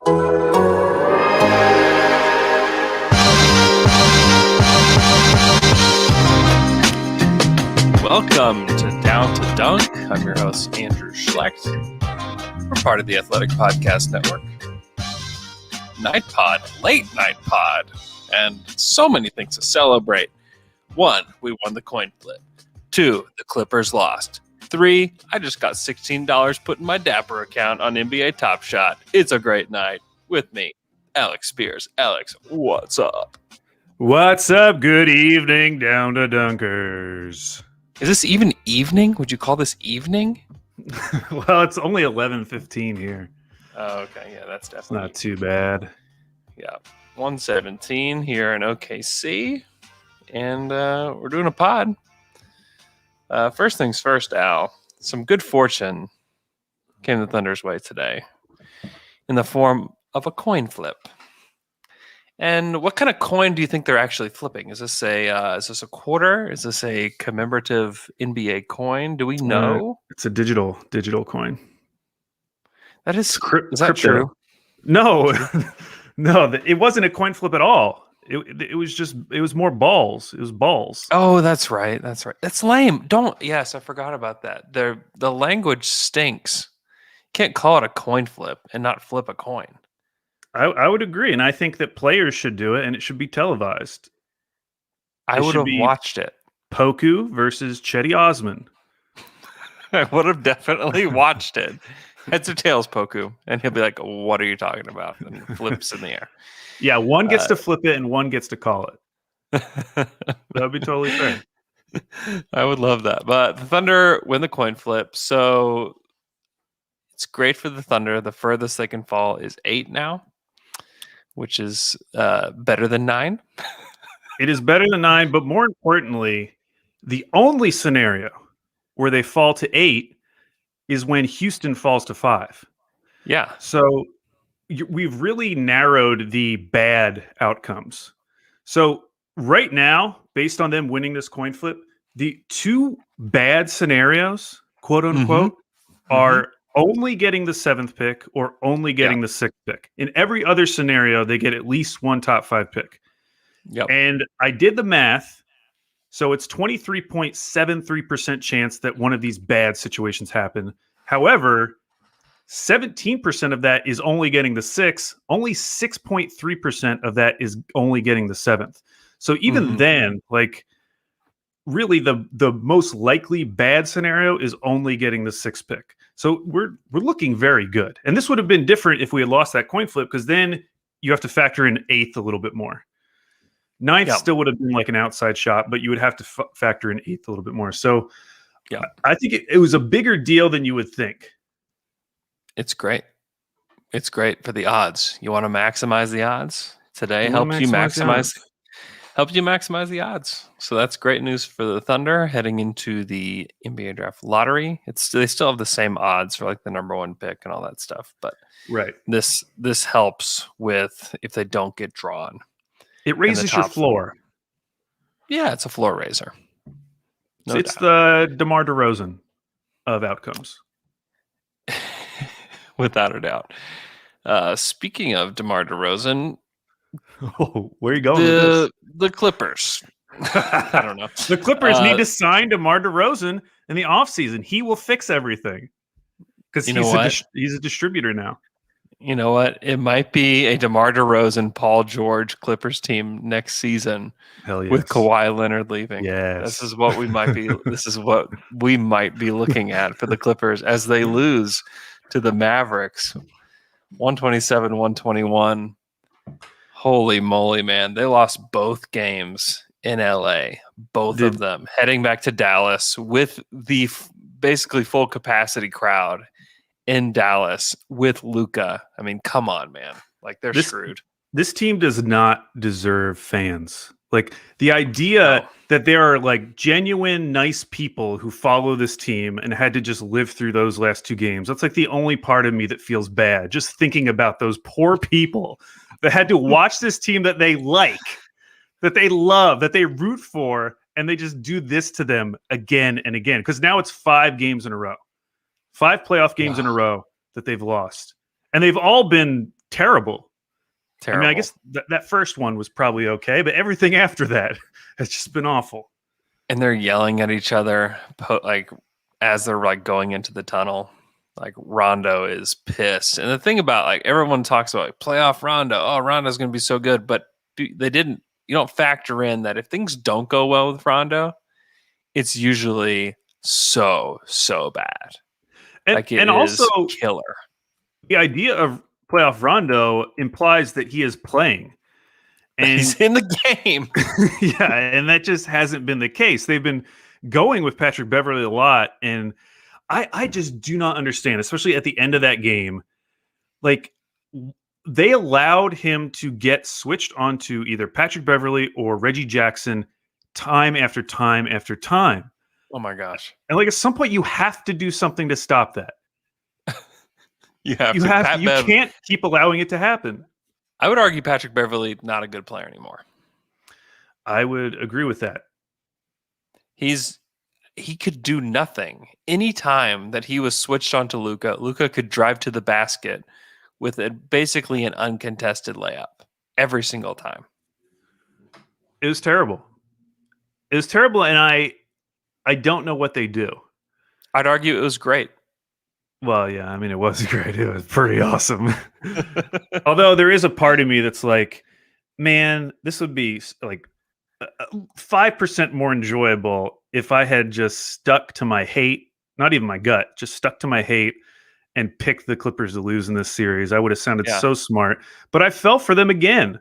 Welcome to Down to Dunk. I'm your host, Andrew Schlecht. We're part of the Athletic Podcast Network. Night Pod, Late Night Pod, and so many things to celebrate. 1, we won the coin flip. 2, the Clippers lost. 3, I just got $16 put in my Dapper account on NBA Top Shot. It's a great night. With me, Alex Spears. Alex, what's up? What's up? Good evening, Down to Dunkers. Is this even evening? Would you call this evening? Well, it's only 11:15 here. Oh, okay. Yeah, that's It's definitely not too bad. Yeah, 1:17 here in OKC, and we're doing a pod. First things first, Al. Some good fortune came the Thunder's way today in the form of a coin flip. And what kind of coin do you think they're actually flipping? Is this a quarter? Is this a commemorative NBA coin? Do we know? It's a digital coin. That is that crypto. true? No, no, it wasn't a coin flip at all. It was more balls. It was balls. Oh, that's right. That's lame. Yes, I forgot about that. The language stinks. Can't call it a coin flip and not flip a coin. I would agree, and I think that players should do it, and it should be televised. I would have watched it. Poku versus Chetty Osman. I would have definitely watched it. Heads or tails, Poku, and he'll be like, "What are you talking about?" And flips in the air. Yeah, one gets to flip it, and one gets to call it. That would be totally fair. I would love that. But the Thunder win the coin flip, so it's great for the Thunder. The furthest they can fall is 8 now, which is better than 9. It is better than 9, but more importantly, the only scenario where they fall to 8 is when Houston falls to 5. Yeah. So we've really narrowed the bad outcomes. So right now, based on them winning this coin flip, the 2 bad scenarios, quote unquote, are only getting the 7th pick or only getting the 6th pick. In every other scenario, they get at least one top 5 pick. Yep. And I did the math. So it's 23.73% chance that one of these bad situations happen. However, 17% of that is only getting the 6th. Only 6.3% of that is only getting the 7th. So even then, like, really the most likely bad scenario is only getting the 6th pick. So we're looking very good. And this would have been different if we had lost that coin flip, because then you have to factor in 8th a little bit more. 9th still would have been like an outside shot, but you would have to factor in 8th a little bit more. So I think it was a bigger deal than you would think. It's great. It's great for the odds. You want to maximize the odds? Today helps you maximize the odds. So that's great news for the Thunder heading into the NBA draft lottery. They still have the same odds for like the number 1 pick and all that stuff, but this helps with if they don't get drawn. It raises your floor. Yeah, it's a floor raiser. It's the DeMar DeRozan of outcomes. Without a doubt. Speaking of DeMar DeRozan, where are you going with this? The Clippers. I don't know. The Clippers need to sign DeMar DeRozan in the offseason. He will fix everything because he's a distributor now. You know what? It might be a DeMar DeRozan, Paul George Clippers team next season. Hell yes. With Kawhi Leonard leaving. Yes. This is what we might be. This is what we might be looking at for the Clippers as they lose to the Mavericks, 127-121. Holy moly, man! They lost both games in LA, both of them, heading back to Dallas with the basically full capacity crowd in Dallas with Luka. I mean, come on, man. Like, they're screwed. This team does not deserve fans. Like, the idea that there are like genuine nice people who follow this team and had to just live through those last 2 games. That's like the only part of me that feels bad. Just thinking about those poor people that had to watch this team that they like, that they love, that they root for, and they just do this to them again and again. Because now it's 5 games in a row. 5 playoff games in a row that they've lost. And they've all been terrible. Terrible. I mean, I guess that first one was probably okay, but everything after that has just been awful. And they're yelling at each other, like as they're like going into the tunnel. Like Rondo is pissed. And the thing about like everyone talks about like, playoff Rondo. Oh, Rondo's going to be so good, but they didn't. You don't factor in that if things don't go well with Rondo, it's usually so bad. Like it and is also killer. the idea of playoff Rondo implies that he is playing. And he's in the game. Yeah, and that just hasn't been the case. They've been going with Patrick Beverley a lot, and I just do not understand, especially at the end of that game. Like, they allowed him to get switched onto either Patrick Beverley or Reggie Jackson time after time after time. Oh my gosh. And like at some point you have to do something to stop that. You can't keep allowing it to happen. I would argue Patrick Beverley not a good player anymore. I would agree with that. He could do nothing. Any time that he was switched onto Luka could drive to the basket with basically an uncontested layup every single time. It was terrible. It was terrible, and I don't know what they do. I'd argue it was great. Well, yeah, I mean, it was great. It was pretty awesome. Although there is a part of me that's like, man, this would be like 5% more enjoyable if I had just stuck to my hate, not even my gut, just stuck to my hate and picked the Clippers to lose in this series. I would have sounded so smart. But I fell for them again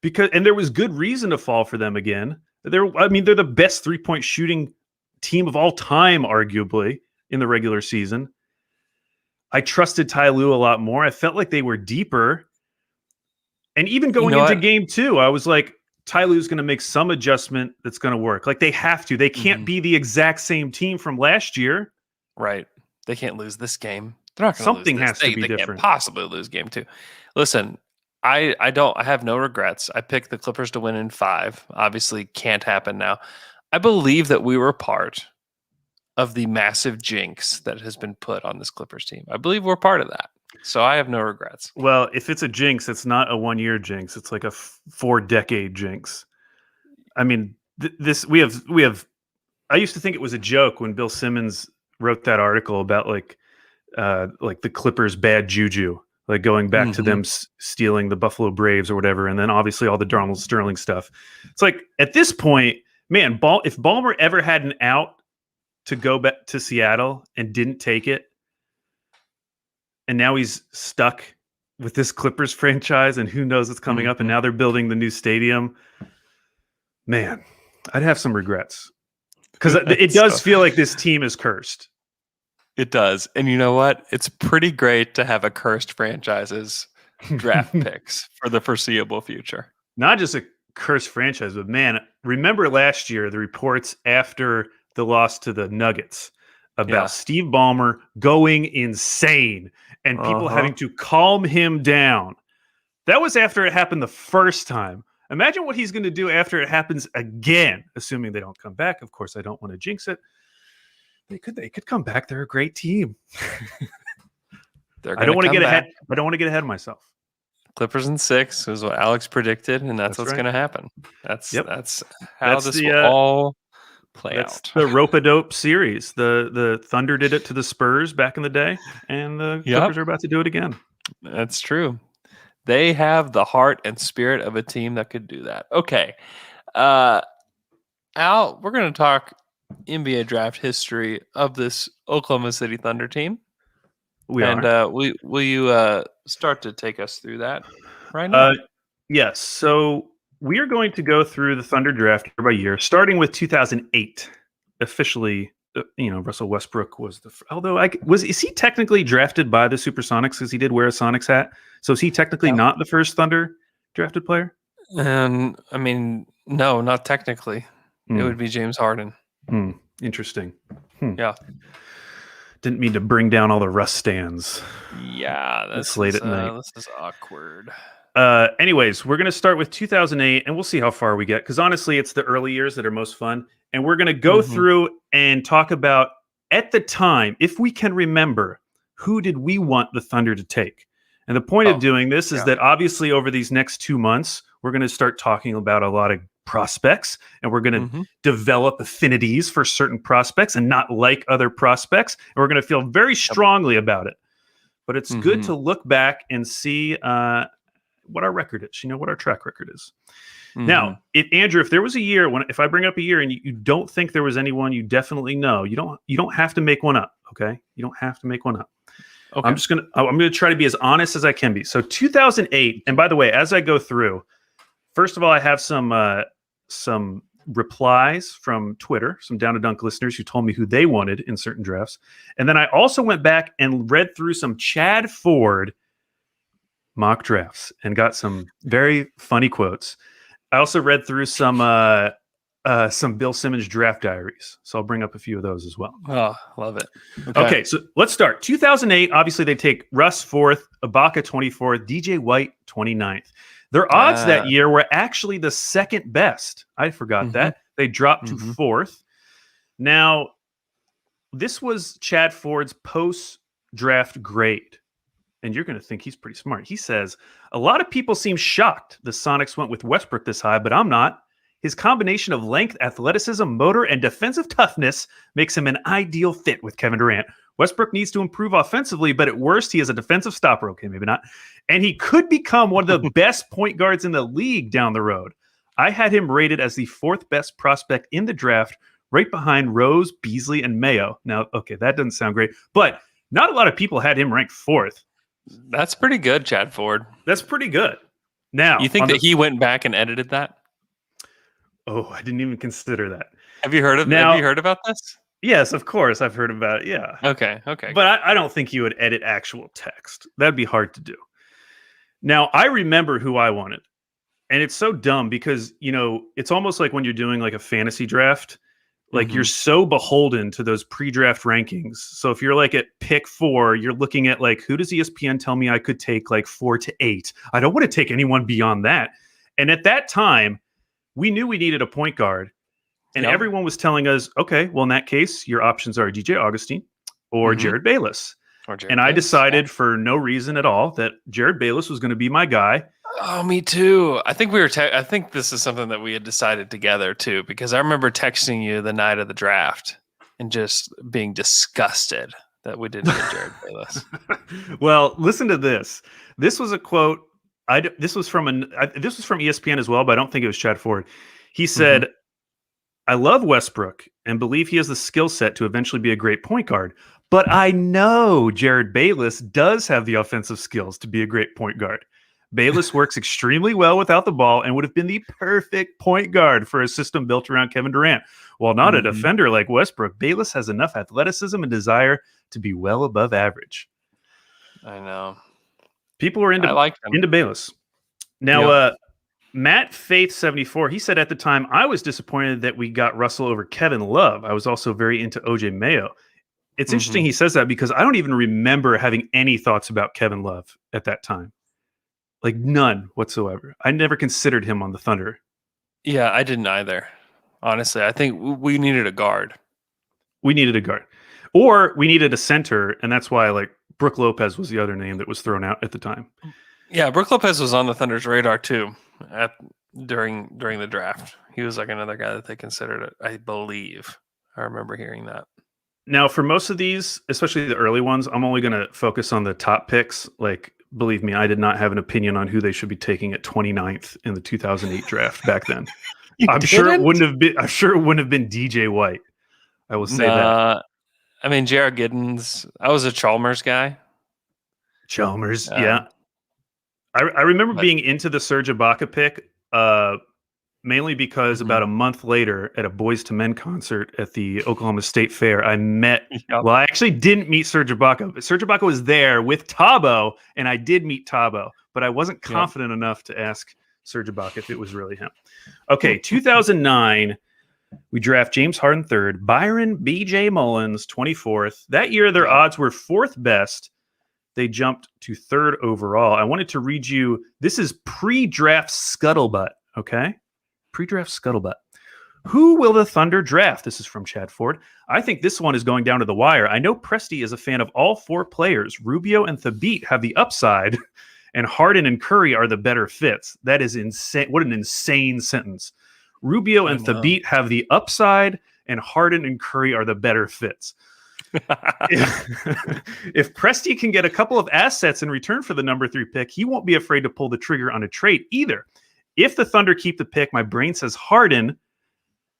and there was good reason to fall for them again. They're the best 3-point shooting team of all time, arguably, in the regular season. I trusted Ty Lue a lot more. I felt like they were deeper. And even going into game 2, I was like, Ty Lue's going to make some adjustment that's going to work. Like, they have to. They can't be the exact same team from last year. Right. They can't lose this game. They're not going to Something lose this. has to be different. They can't possibly lose game 2. Listen, I have no regrets. I picked the Clippers to win in 5. Obviously, can't happen now. I believe that we were part of the massive jinx that has been put on this Clippers team. I believe we're part of that. So I have no regrets. Well, if it's a jinx, it's not a 1-year jinx. It's like a 4-decade jinx. I mean, we have. I used to think it was a joke when Bill Simmons wrote that article about like the Clippers' bad juju, like going back to them stealing the Buffalo Braves or whatever, and then obviously all the Donald Sterling stuff. It's like at this point, man, if Ballmer ever had an out to go back to Seattle and didn't take it, and now he's stuck with this Clippers franchise, and who knows what's coming up, and now they're building the new stadium. Man, I'd have some regrets because it does feel like this team is cursed. It does. And you know what? It's pretty great to have a cursed franchise's draft picks for the foreseeable future. Not just a cursed franchise, but man, remember last year, the reports after the loss to the Nuggets about Steve Ballmer going insane and people having to calm him down. That was after it happened the first time. Imagine what he's going to do after it happens again, assuming they don't come back. Of course, I don't want to jinx it. They could come back. They're a great team. I don't want to get ahead. I don't want to get ahead of myself. Clippers in 6 was what Alex predicted, and that's what's going to happen. That's how this will all play out. The rope-a-dope series. The Thunder did it to the Spurs back in the day, and the Clippers are about to do it again. That's true. They have the heart and spirit of a team that could do that. Okay. Al, we're going to talk NBA draft history of this Oklahoma City Thunder team. Will you start to take us through that right now? Yes. So we are going to go through the Thunder draft year by year, starting with 2008. Officially, Russell Westbrook was is he technically drafted by the Supersonics because he did wear a Sonics hat? So is he technically not the first Thunder drafted player? I mean, no, not technically. It would be James Harden. Interesting. Yeah. Didn't mean to bring down all the Russ stands. Yeah, that's late at night. This is awkward. Anyways, we're going to start with 2008, and we'll see how far we get. Because honestly, it's the early years that are most fun. And we're going to go through and talk about, at the time, if we can remember, who did we want the Thunder to take? And the point of doing this is yeah. that obviously over these next 2 months, we're going to start talking about a lot of prospects, and we're going to develop affinities for certain prospects and not like other prospects. And we're going to feel very strongly about it. But it's good to look back and see what our record is, what our track record is. Now, Andrew, if there was a year if I bring up a year and you don't think there was anyone you definitely know, you don't have to make one up. Okay. You don't have to make one up. Okay. I'm going to try to be as honest as I can be. So 2008, and by the way, as I go through, first of all, I have some replies from Twitter, some Down to Dunk listeners who told me who they wanted in certain drafts. And then I also went back and read through some Chad Ford mock drafts and got some very funny quotes. I also read through some Bill Simmons draft diaries. So I'll bring up a few of those as well. Oh, love it. Okay, so let's start. 2008, obviously they take Russ 4th, Ibaka 24th, DJ White 29th. Their odds that year were actually the second best. I forgot that. They dropped to 4th. Now, this was Chad Ford's post-draft grade. And you're going to think he's pretty smart. He says, a lot of people seem shocked the Sonics went with Westbrook this high, but I'm not. His combination of length, athleticism, motor, and defensive toughness makes him an ideal fit with Kevin Durant. Westbrook needs to improve offensively, but at worst, he is a defensive stopper. Okay, maybe not. And he could become one of the best point guards in the league down the road. I had him rated as the 4th best prospect in the draft, right behind Rose, Beasley, and Mayo. Now, okay, that doesn't sound great, but not a lot of people had him ranked 4th. That's pretty good, Chad Ford. That's pretty good. Now, you think that he went back and edited that? Oh, I didn't even consider that. Have you heard about this? Yes, of course. I've heard about it. Yeah. Okay. But I don't think you would edit actual text. That'd be hard to do. Now, I remember who I wanted. And it's so dumb because, it's almost like when you're doing like a fantasy draft, like you're so beholden to those pre-draft rankings. So if you're like at pick 4, you're looking at like, who does ESPN tell me I could take like 4 to 8? I don't want to take anyone beyond that. And at that time, we knew we needed a point guard. And everyone was telling us, okay, well, in that case, your options are DJ Augustine or Jared Bayless. I decided for no reason at all that Jared Bayless was going to be my guy. Oh, me too. I think I think this is something that we had decided together too, because I remember texting you the night of the draft and just being disgusted that we didn't get Jared Bayless. Well, listen to this. This was a quote. This was from ESPN as well, but I don't think it was Chad Ford. He said, I love Westbrook and believe he has the skill set to eventually be a great point guard, but I know Jared Bayless does have the offensive skills to be a great point guard. Bayless works extremely well without the ball and would have been the perfect point guard for a system built around Kevin Durant. While not a defender like Westbrook, Bayless has enough athleticism and desire to be well above average. I know. People were into Bayless. Now, Matt Faith 74, he said at the time, I was disappointed that we got Russell over Kevin Love. I was also very into OJ Mayo. It's interesting he says that because I don't even remember having any thoughts about Kevin Love at that time. Like none whatsoever. I never considered him on the Thunder. Yeah, I didn't either. Honestly, I think we needed a guard. We needed a guard. Or we needed a center, and that's why like Brook Lopez was the other name that was thrown out at the time. Yeah, Brook Lopez was on the Thunder's radar too during the draft. He was like another guy that they considered it, I believe. I remember hearing that. Now, for most of these, especially the early ones, I'm only going to focus on the top picks. Like, believe me, I did not have an opinion on who they should be taking at 29th in the 2008 draft back then. I'm sure it wouldn't have been DJ White. I will say that. I mean, Jared Giddens. I was a Chalmers guy. Chalmers, yeah. I remember being into the Serge Ibaka pick, mainly because about a month later at a Boys to Men concert at the Oklahoma State Fair, I met. Well, I actually didn't meet Serge Ibaka, but Serge Ibaka was there with Thabo, and I did meet Thabo, but I wasn't confident enough to ask Serge Ibaka if it was really him. Okay, 2009. We draft James Harden 3rd, Byron B.J. Mullins 24th. That year, their odds were 4th best. They jumped to 3rd overall. I wanted to read you. This is pre-draft scuttlebutt, okay? Pre-draft scuttlebutt. Who will the Thunder draft? This is from Chad Ford. I think this one is going down to the wire. I know Presti is a fan of all four players. Rubio and Thabit have the upside, and Harden and Curry are the better fits. That is insane. What an insane sentence. Rubio and Thabit have the upside, and Harden and Curry are the better fits. If Presti can get a couple of assets in return for the number 3 pick, he won't be afraid to pull the trigger on a trade either. If the Thunder keep the pick, my brain says Harden.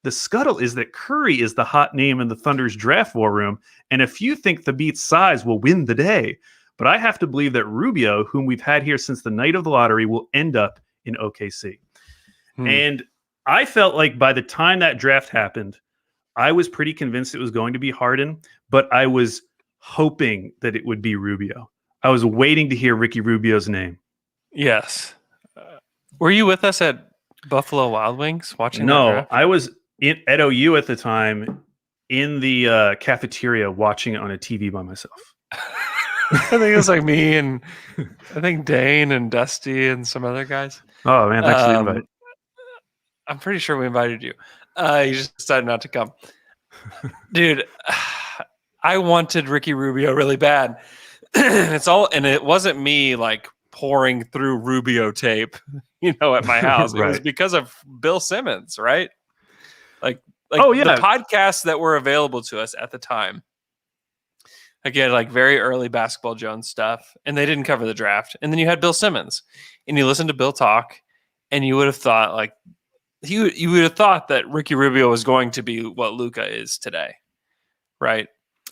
The scuttle is that Curry is the hot name in the Thunder's draft war room, and a few think Thabit's size will win the day. But I have to believe that Rubio, whom we've had here since the night of the lottery, will end up in OKC. And I felt like by the time that draft happened, I was pretty convinced it was going to be Harden, but I was hoping that it would be Rubio. I was waiting to hear Ricky Rubio's name. Yes. Were you with us at Buffalo Wild Wings watching? No, I was at OU at the time in the cafeteria watching it on a TV by myself. I think it was like me and I think Dane and Dusty and some other guys. Oh, man, thanks for the invite. I'm pretty sure we invited you. You just decided not to come. Dude, I wanted Ricky Rubio really bad. And it wasn't me like pouring through Rubio tape, at my house. Right. It was because of Bill Simmons, right? Like the podcasts that were available to us at the time. Again, like very early Basketball Jones stuff, and they didn't cover the draft. And then you had Bill Simmons, and you listened to Bill talk, and you would have thought like you would have thought that Ricky Rubio was going to be what Luka is today, right?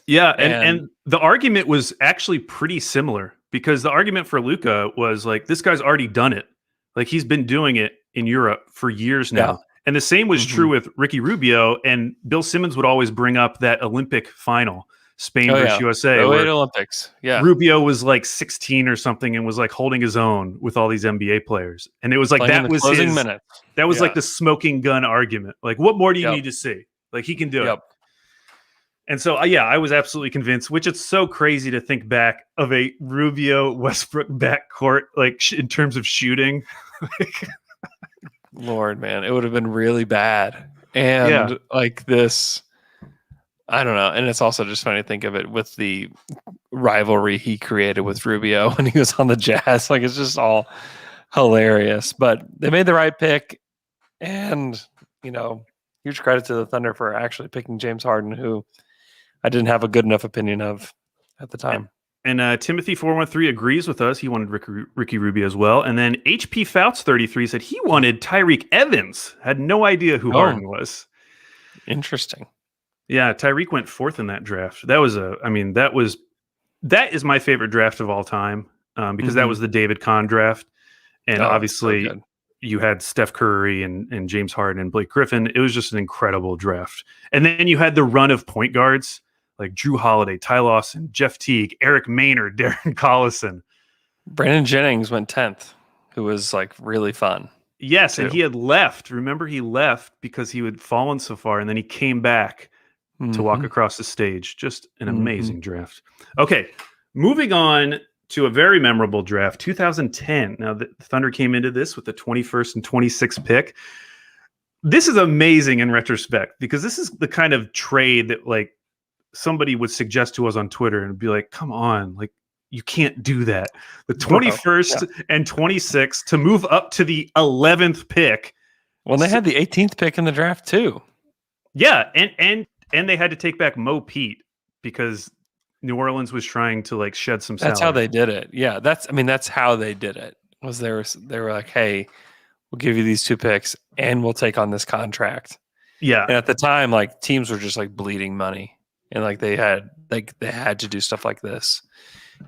Yeah, and the argument was actually pretty similar because the argument for Luka was like this guy's already done it, like he's been doing it in Europe for years now. Yeah. And the same was true with Ricky Rubio, and Bill Simmons would always bring up that Olympic final. Spain versus USA. Olympics. Yeah. Rubio was like 16 or something and was like holding his own with all these NBA players. And it was like that was his minute. That was like the smoking gun argument. Like, what more do you need to see? Like, he can do it. And so, I was absolutely convinced, which it's so crazy to think back of a Rubio Westbrook backcourt, like in terms of shooting. Lord, man, it would have been really bad. And like this. I don't know. And it's also just funny to think of it with the rivalry he created with Rubio when he was on the Jazz. Like, it's just all hilarious. But they made the right pick. And, huge credit to the Thunder for actually picking James Harden, who I didn't have a good enough opinion of at the time. And Timothy413 agrees with us. He wanted Ricky Rubio as well. And then HP Fouts 33 said he wanted Tyreke Evans. Had no idea who Harden was. Interesting. Yeah, Tyreke went 4th in that draft. That is my favorite draft of all time because that was the David Kahn draft. And obviously you had Steph Curry and James Harden and Blake Griffin. It was just an incredible draft. And then you had the run of point guards like Drew Holiday, Ty Lawson, Jeff Teague, Eric Maynard, Darren Collison. Brandon Jennings went 10th, who was like really fun. Yes, and he had left. Remember, he left because he had fallen so far, and then he came back to walk across the stage. Just an amazing draft. Okay, moving on to a very memorable draft, 2010. Now, the Thunder came into this with the 21st and 26th pick. This is amazing in retrospect because this is the kind of trade that like somebody would suggest to us on Twitter and be like, come on, like you can't do that. The 21st and 26th to move up to the 11th pick. Well, they had the 18th pick in the draft too. Yeah, and they had to take back Mo Pete because New Orleans was trying to like shed some salary. That's how they did it. Yeah, that's how they did it. Was they were like, "Hey, we'll give you these 2 picks and we'll take on this contract." Yeah. And at the time, like teams were just like bleeding money and like they had to do stuff like this.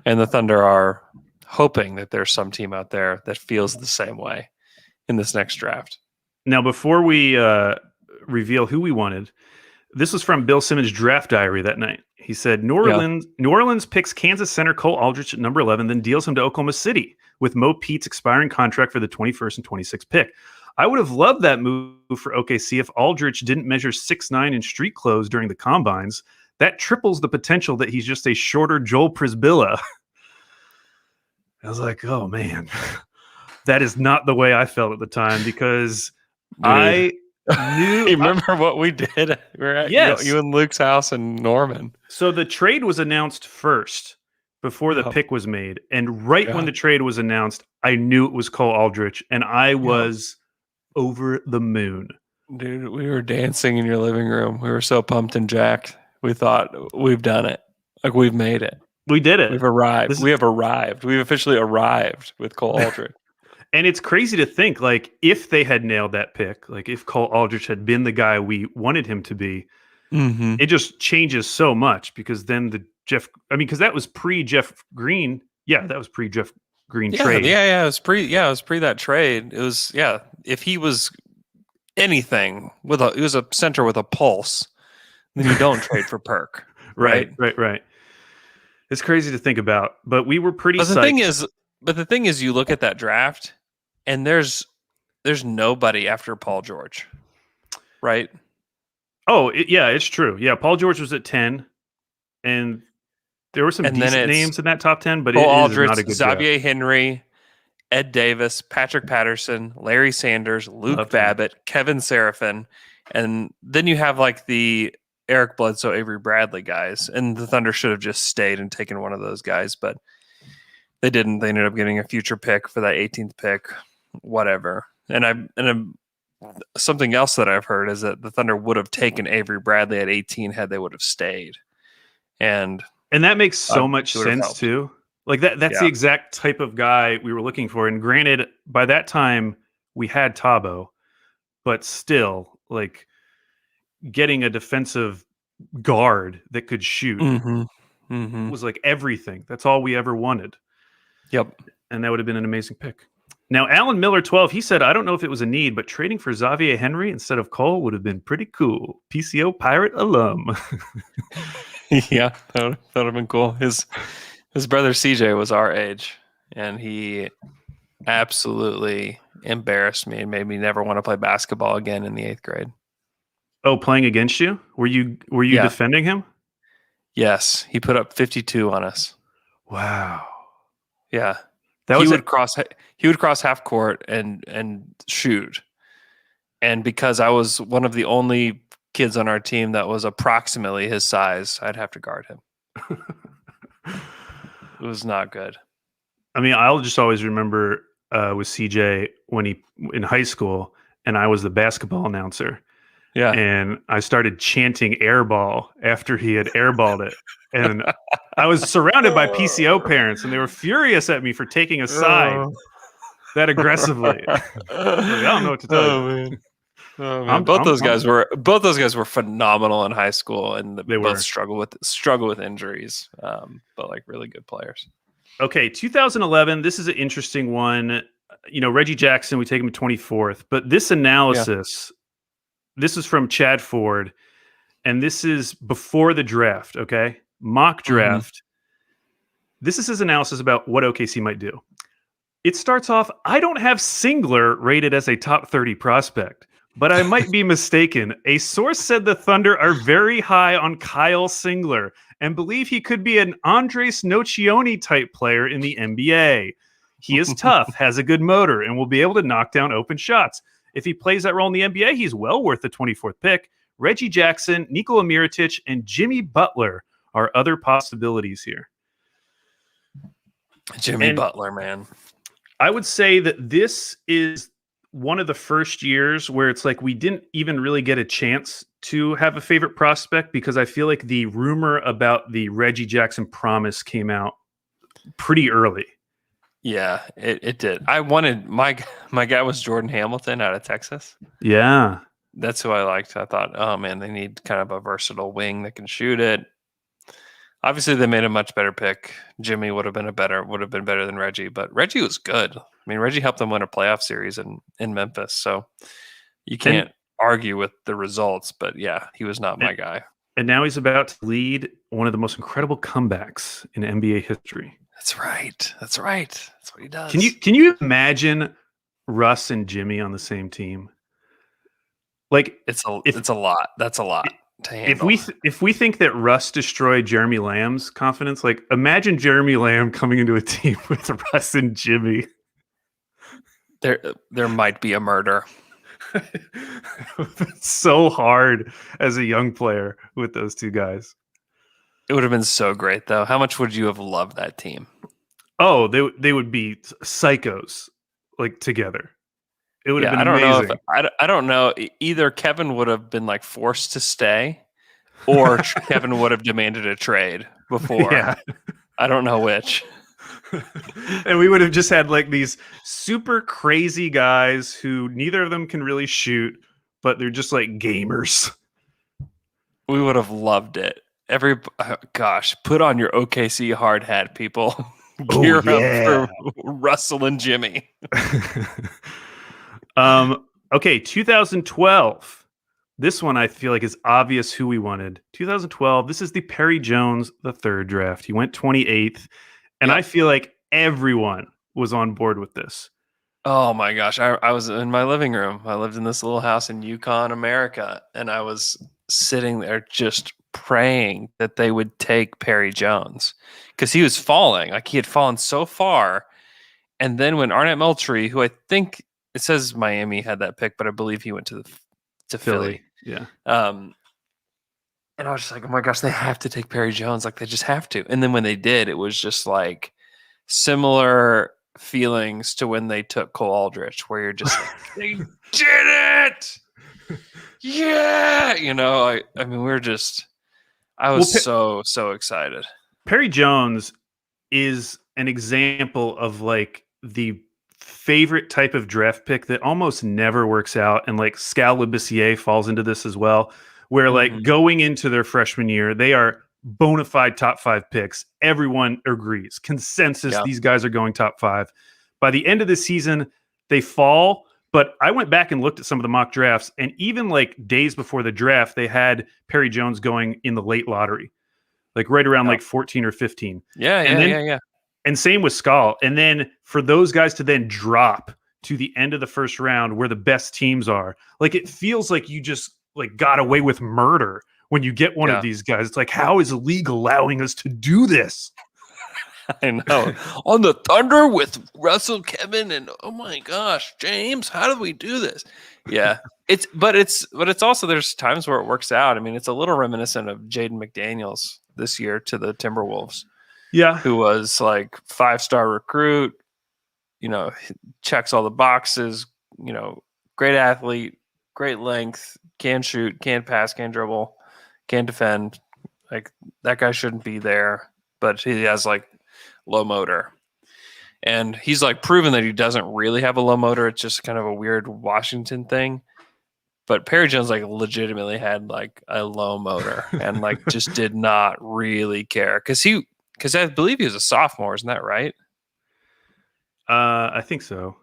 And the Thunder are hoping that there's some team out there that feels the same way in this next draft. Now, before we reveal who we wanted, this was from Bill Simmons' draft diary that night. He said, New Orleans picks Kansas center Cole Aldrich at number 11, then deals him to Oklahoma City with Mo Pete's expiring contract for the 21st and 26th pick. I would have loved that move for OKC if Aldrich didn't measure 6'9" in street clothes during the combines. That triples the potential that he's just a shorter Joel Prisbilla. I was like, oh, man. That is not the way I felt at the time because knew. You remember what we did? We were at Yes. you and Luke's house in Norman. So the trade was announced first before the pick was made. And right when the trade was announced, I knew it was Cole Aldrich, and I was over the moon. Dude, we were dancing in your living room. We were so pumped and jacked. We thought, we've done it. Like, we've made it. We did it. We've arrived. We have arrived. We've officially arrived with Cole Aldrich. And it's crazy to think, like, if they had nailed that pick, like if Cole Aldrich had been the guy we wanted him to be, it just changes so much, because then because that was pre-Jeff Green. Yeah, that was pre-Jeff Green trade. Yeah, it was pre that trade. It was, if he was anything he was a center with a pulse, then you don't trade for Perk. Right. It's crazy to think about, but we were pretty psyched. The thing is, you look at that draft, and there's nobody after Paul George, right? Oh, it's true. Yeah, Paul George was at 10, and there were some decent names in that top 10, but Paul it Aldrich, is not a good Xavier draft. Henry, Ed Davis, Patrick Patterson, Larry Sanders, Luke Babbitt, Kevin Seraphin, and then you have like the Eric Bledsoe, Avery Bradley guys, and the Thunder should have just stayed and taken one of those guys, but they didn't. They ended up getting a future pick for that 18th pick, whatever. And something else that I've heard is that the Thunder would have taken Avery Bradley at 18 had they would have stayed, and that makes so much sense too. Like that's the exact type of guy we were looking for. And granted, by that time we had Tabo, but still, like, getting a defensive guard that could shoot was like everything. That's all we ever wanted. Yep. And that would have been an amazing pick. Now, Alan Miller 12, he said, I don't know if it was a need, but trading for Xavier Henry instead of Cole would have been pretty cool. PCO Pirate alum. Yeah, that would have been cool. His brother CJ was our age, and he absolutely embarrassed me and made me never want to play basketball again in the 8th grade. Oh, playing against you? Were you defending him? Yes, he put up 52 on us. Wow. Yeah, he would cross half court and shoot, and because I was one of the only kids on our team that was approximately his size, I'd have to guard him. It was not good. I mean, I'll just always remember with CJ when he in high school, and I was the basketball announcer. Yeah. And I started chanting airball after he had airballed it. And I was surrounded by PCO parents, and they were furious at me for taking a side that aggressively. I don't know what to tell you. Man. Oh, man. Both those guys were phenomenal in high school, and they both struggle with injuries, but like really good players. Okay, 2011. This is an interesting one. You know, Reggie Jackson, we take him to 24th, but this analysis. This is from Chad Ford, and this is before the draft, okay? Mock draft. This is his analysis about what OKC might do. It starts off, I don't have Singler rated as a top 30 prospect, but I might be mistaken. A source said the Thunder are very high on Kyle Singler and believe he could be an Andres Nocioni type player in the NBA. He is tough, has a good motor, and will be able to knock down open shots. If he plays that role in the NBA, he's well worth the 24th pick. Reggie Jackson, Nikola Mirotic, and Jimmy Butler are other possibilities here. Jimmy Butler, man. I would say that this is one of the first years where it's like we didn't even really get a chance to have a favorite prospect, because I feel like the rumor about the Reggie Jackson promise came out pretty early. Yeah, it did. I wanted my guy was Jordan Hamilton out of Texas. Yeah. That's who I liked. I thought, oh man, they need kind of a versatile wing that can shoot it. Obviously, they made a much better pick. Jimmy would have been better than Reggie, but Reggie was good. I mean, Reggie helped them win a playoff series in Memphis, so you can't argue with the results. But yeah, he was not my guy. And now he's about to lead one of the most incredible comebacks in NBA history. That's right. That's what he does. Can you imagine Russ and Jimmy on the same team? Like it's a lot. That's a lot to handle. If we think that Russ destroyed Jeremy Lamb's confidence, like imagine Jeremy Lamb coming into a team with Russ and Jimmy. There might be a murder. It's so hard as a young player with those two guys. It would have been so great, though. How much would you have loved that team? Oh, they would be psychos like together. It would have Yeah, been I don't know if amazing. I don't know. Either Kevin would have been like forced to stay, or Kevin would have demanded a trade before. Yeah. I don't know which. And we would have just had like these super crazy guys who neither of them can really shoot, but they're just like gamers. We would have loved it. Gosh, put on your OKC hard hat, people. Oh, Gear yeah. up for Russell and Jimmy. Okay, 2012. This one I feel like is obvious who we wanted. 2012. This is the Perry Jones the third draft. He went 28th, and Yep. I feel like everyone was on board with this. Oh my gosh, I was in my living room. I lived in this little house in Yukon, America, and I was sitting there just praying that they would take Perry Jones because he was falling. Like he had fallen so far. And then when Arnett Moultrie, who I think it says Miami had that pick, but I believe he went to Philly. Yeah. And I was just like, oh my gosh, they have to take Perry Jones. Like they just have to. And then when they did, it was just like similar feelings to when they took Cole Aldrich, where you're just like, they did it. Yeah. You know, I mean, I was so excited. Perry Jones is an example of like the favorite type of draft pick that almost never works out. And like Skal Labissiere falls into this as well, where like going into their freshman year, they are bona fide top 5 picks. Everyone agrees. Consensus, these guys are going top 5. By the end of the season, they fall. But I went back and looked at some of the mock drafts, and even like days before the draft, they had Perry Jones going in the late lottery, like right around like 14 or 15. Yeah. And same with Skal. And then for those guys to then drop to the end of the first round where the best teams are, like it feels like you just like got away with murder when you get one of these guys. It's like, how is the league allowing us to do this? I know. On the Thunder with Russell, Kevin, and oh my gosh, James, how do we do this? Yeah. But it's also there's times where it works out. I mean, it's a little reminiscent of Jaden McDaniels this year to the Timberwolves. Yeah. Who was like 5-star recruit, you know, checks all the boxes, you know, great athlete, great length, can shoot, can pass, can dribble, can defend. Like that guy shouldn't be there, but he has like low motor. And he's like proven that he doesn't really have a low motor. It's just kind of a weird Washington thing. But Perry Jones like legitimately had like a low motor and like just did not really care because I believe he was a sophomore, isn't that right? I think so.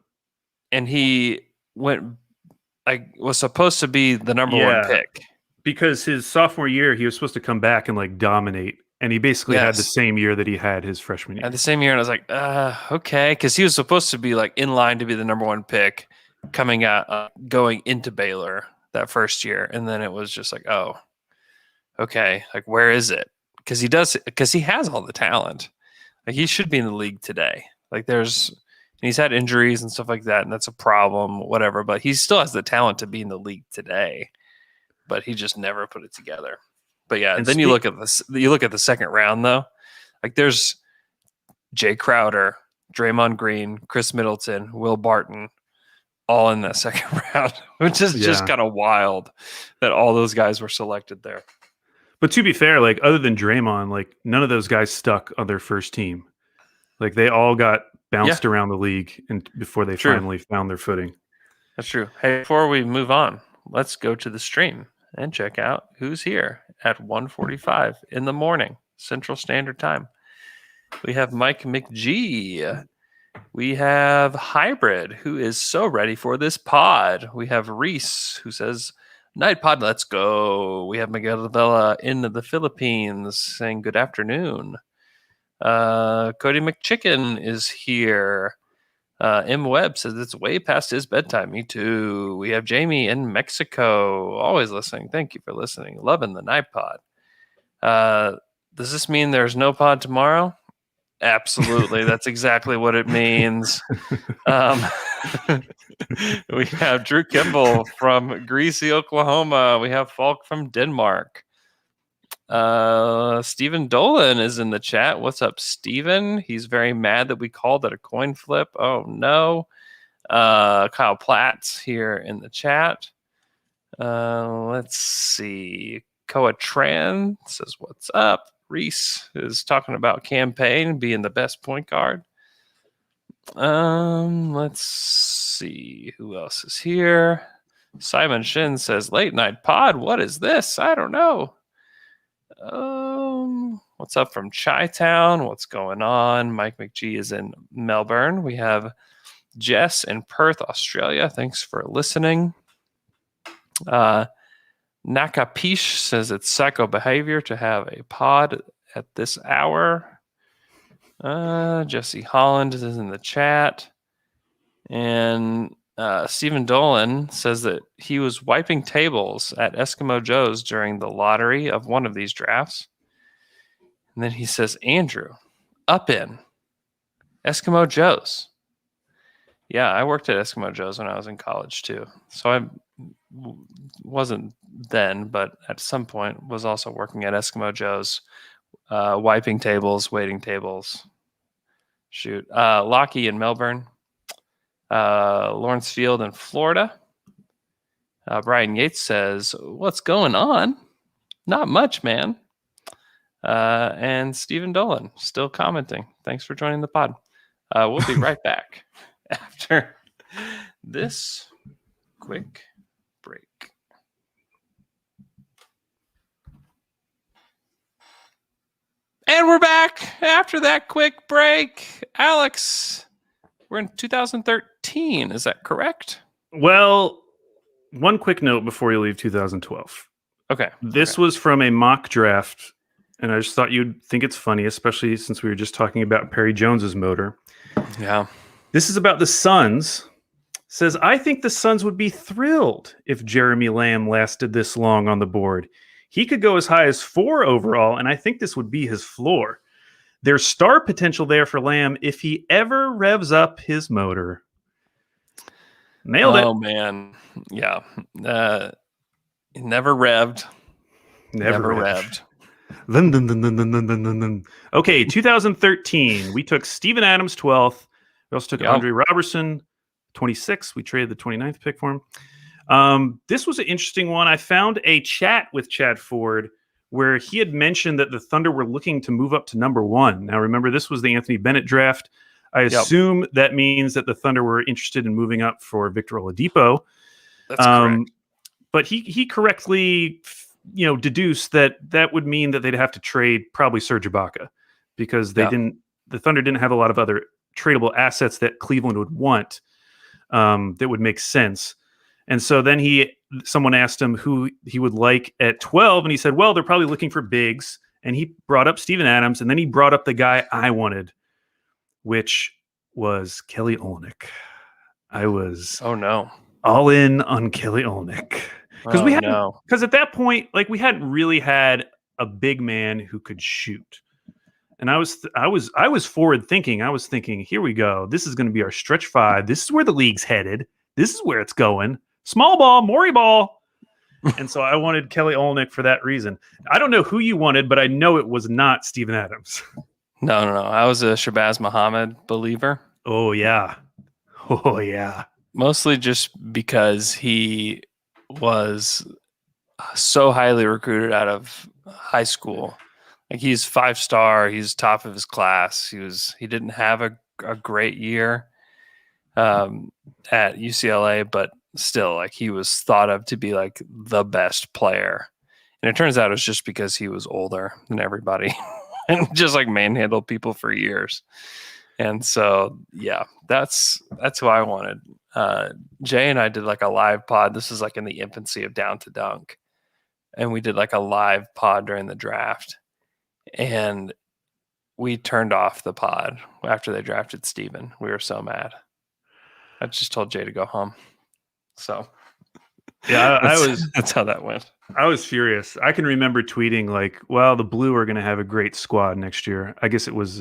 And he was supposed to be the number one pick. Because his sophomore year, he was supposed to come back and like dominate. And he basically had the same year that he had his freshman year. At the same year, and I was like, okay. Because he was supposed to be like in line to be the number one pick coming out, going into Baylor that first year. And then it was just like, oh, okay. Like, where is it? Because he has all the talent. Like he should be in the league today. Like he's had injuries and stuff like that, and that's a problem, whatever. But he still has the talent to be in the league today. But he just never put it together. But yeah, and then you look at the second round though. Like there's Jay Crowder, Draymond Green, Chris Middleton, Will Barton, all in that second round, which is just kind of wild that all those guys were selected there. But to be fair, like other than Draymond, like none of those guys stuck on their first team. Like they all got bounced around the league and before they finally found their footing. That's true. Hey, before we move on, let's go to the stream and check out who's here at 1:45 in the morning, Central Standard Time. We have Mike McGee. We have Hybrid, who is so ready for this pod. We have Reese, who says, Night pod, let's go. We have Miguel Vela in the Philippines saying good afternoon. Cody McChicken is here. M. Webb says it's way past his bedtime. Me too. We have Jamie in Mexico, always listening. Thank you for listening. Loving the night pod. Does this mean there's no pod tomorrow? Absolutely. That's exactly what it means. We have Drew Kimball from Greasy, Oklahoma. We have Falk from Denmark. Stephen Dolan is in the chat. What's up, Stephen? He's very mad that we called it a coin flip. Oh, no. Kyle Platt's here in the chat. Let's see. Koa Tran says, what's up? Reese is talking about campaign being the best point guard. Let's see who else is here. Simon Shin says, late night pod. What is this? I don't know. What's up from Chi-Town? What's going on? Mike McGee is in Melbourne. We have Jess in Perth, Australia. Thanks for listening. Nakapish says it's psycho behavior to have a pod at this hour. Jesse Holland is in the chat. And Stephen Dolan says that he was wiping tables at Eskimo Joe's during the lottery of one of these drafts. And then he says, Andrew, up in Eskimo Joe's. Yeah, I worked at Eskimo Joe's when I was in college too. So I wasn't then, but at some point was also working at Eskimo Joe's, wiping tables, waiting tables. Shoot. Lockie in Melbourne. Lawrence Field in Florida. Brian Yates says, what's going on? Not much, man. And Stephen Dolan still commenting. Thanks for joining the pod. We'll be right back after this quick break. And we're back after that quick break. Alex, we're in 2013. Is that correct? Well, one quick note before you leave 2012. Okay. This was from a mock draft, and I just thought you'd think it's funny, especially since we were just talking about Perry Jones's motor. Yeah. This is about the Suns. Says, I think the Suns would be thrilled if Jeremy Lamb lasted this long on the board. He could go as high as 4 overall, and I think this would be his floor. There's star potential there for Lamb if he ever revs up his motor. Nailed it. Oh, man. Yeah. Never revved. Never revved. Okay, 2013. We took Steven Adams, 12th. We also took Andre Robertson, 26th. We traded the 29th pick for him. This was an interesting one. I found a chat with Chad Ford where he had mentioned that the Thunder were looking to move up to number 1. Now, remember, this was the Anthony Bennett draft. I assume that means that the Thunder were interested in moving up for Victor Oladipo. That's correct. But he correctly, deduced that would mean that they'd have to trade probably Serge Ibaka because the Thunder didn't have a lot of other tradable assets that Cleveland would want that would make sense. And so then someone asked him who he would like at 12, and he said, well, they're probably looking for bigs. And he brought up Steven Adams, and then he brought up the guy I wanted, which was Kelly Olynyk. I was all in on Kelly Olynyk. Because at that point, we hadn't really had a big man who could shoot. And I was forward thinking. I was thinking, here we go. This is going to be our stretch 5. This is where the league's headed. This is where it's going. Small ball, Morey ball. And so I wanted Kelly Olynyk for that reason. I don't know who you wanted, but I know it was not Steven Adams. No. I was a Shabazz Muhammad believer. Oh, yeah. Mostly just because he was so highly recruited out of high school. He's 5-star. He's top of his class. He didn't have a great year at UCLA, but still, he was thought of to be the best player. And it turns out it's just because he was older than everybody and just manhandled people for years. And so, yeah, that's who I wanted. Jay and I did a live pod. This is in the infancy of Down to Dunk. And we did a live pod during the draft. And we turned off the pod after they drafted Steven. We were so mad. I just told Jay to go home. So, yeah, that's how that went. I was furious. I can remember tweeting well, the Blue are going to have a great squad next year. I guess it was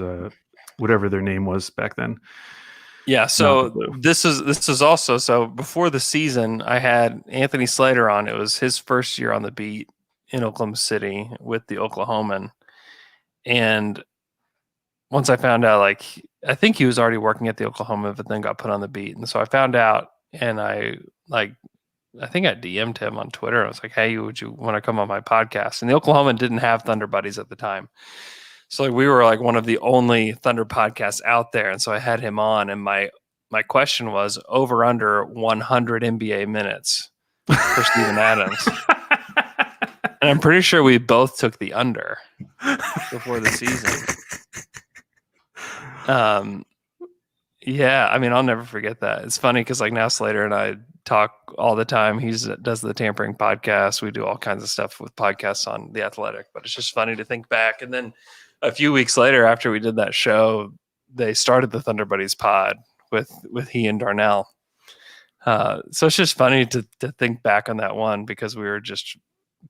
whatever their name was back then. Yeah, so this is also, so before the season, I had Anthony Slater on. It was his first year on the beat in Oklahoma City with the Oklahoman. And once I found out, like, I think he was already working at the Oklahoma, but then got put on the beat. And so I found out, and I think I DM'd him on Twitter. I was like, hey, would you want to come on my podcast? And the Oklahoman didn't have Thunder Buddies at the time. So like, we were like one of the only Thunder podcasts out there. And so I had him on, and my question was over under 100 NBA minutes for Steven Adams. And I'm pretty sure we both took the under before the season. Yeah, I mean, I'll never forget that. It's funny because like now Slater and I talk all the time. He does the Tampering podcast. We do all kinds of stuff with podcasts on The Athletic, but it's just funny to think back. And then a few weeks later, after we did that show, they started the Thunder Buddies pod with he and Darnell. So it's just funny to think back on that one, because we were just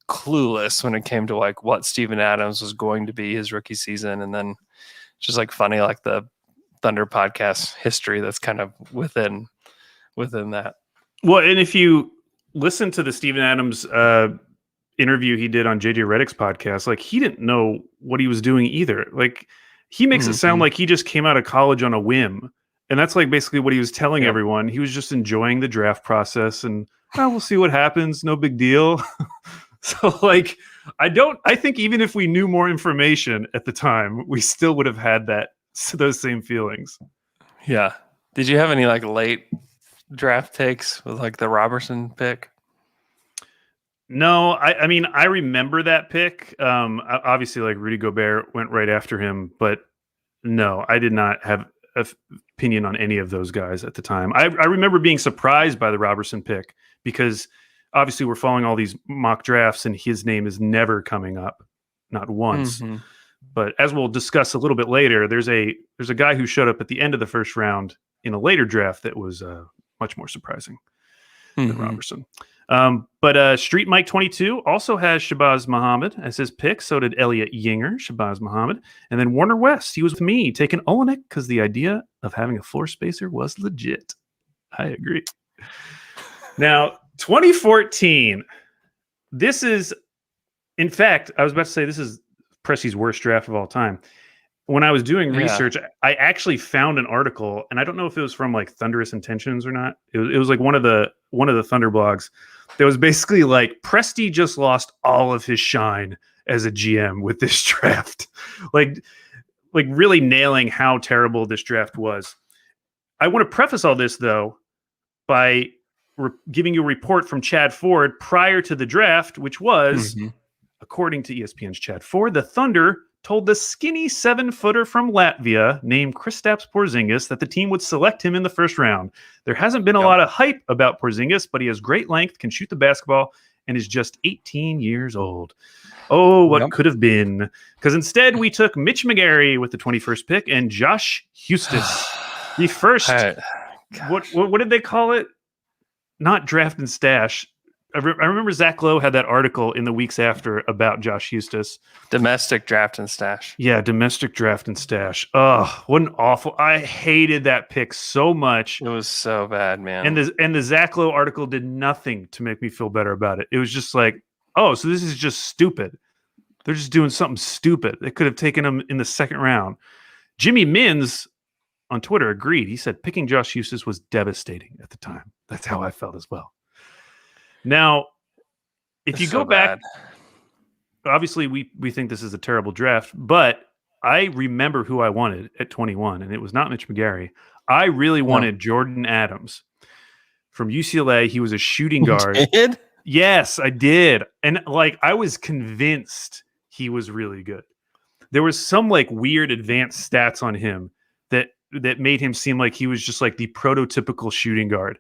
clueless when it came to like what Steven Adams was going to be his rookie season. And then just like funny, like the Thunder podcast history that's kind of within that. Well, and if you listen to the Steven Adams interview he did on JJ Redick's podcast, like he didn't know what he was doing either. Like he makes it sound like he just came out of college on a whim. And that's like basically what he was telling everyone. He was just enjoying the draft process and we'll see what happens. No big deal. So like, I think even if we knew more information at the time, we still would have had those same feelings. Yeah. Did you have any like late draft takes with like the Robertson pick? No, I mean, I remember that pick. Obviously like Rudy Gobert went right after him, but no, I did not have an opinion on any of those guys at the time. I remember being surprised by the Robertson pick because obviously we're following all these mock drafts and his name is never coming up, not once. But as we'll discuss a little bit later, there's a guy who showed up at the end of the first round in a later draft that was much more surprising than Robertson. But Street Mike 22 also has Shabazz Muhammad as his pick. So did Elliot Yinger, Shabazz Muhammad. And then Warner West, he was with me, taking Olenek because the idea of having a floor spacer was legit. I agree. Now, 2014. This is, in fact, I was about to say this is Pressie's worst draft of all time. When I was doing research, I actually found an article, and I don't know if it was from like Thunderous Intentions or not. It was like one of the Thunder blogs that was basically like Presti just lost all of his shine as a GM with this draft, like really nailing how terrible this draft was. I want to preface all this though by giving you a report from Chad Ford prior to the draft, which was, according to ESPN's Chad Ford, the Thunder told the skinny 7-footer from Latvia named Kristaps Porzingis that the team would select him in the first round. There hasn't been a lot of hype about Porzingis, but he has great length, can shoot the basketball, and is just 18 years old. Oh, what could have been? Because instead we took Mitch McGary with the 21st pick and Josh Huestis, the first. What did they call it? Not draft and stash. I remember Zach Lowe had that article in the weeks after about Josh Huestis. Domestic draft and stash. Yeah, domestic draft and stash. Oh, what an awful. I hated that pick so much. It was so bad, man. And the Zach Lowe article did nothing to make me feel better about it. It was just like, oh, so this is just stupid. They're just doing something stupid. They could have taken him in the second round. Jimmy Mins on Twitter agreed. He said picking Josh Huestis was devastating at the time. That's how I felt as well. Now, if you go back, obviously we think this is a terrible draft, but I remember who I wanted at 21, and it was not Mitch McGary. I really wanted Jordan Adams from UCLA. He was a shooting guard. You did? Yes, I did. And like I was convinced he was really good. There was some like weird advanced stats on him that made him seem like he was just like the prototypical shooting guard.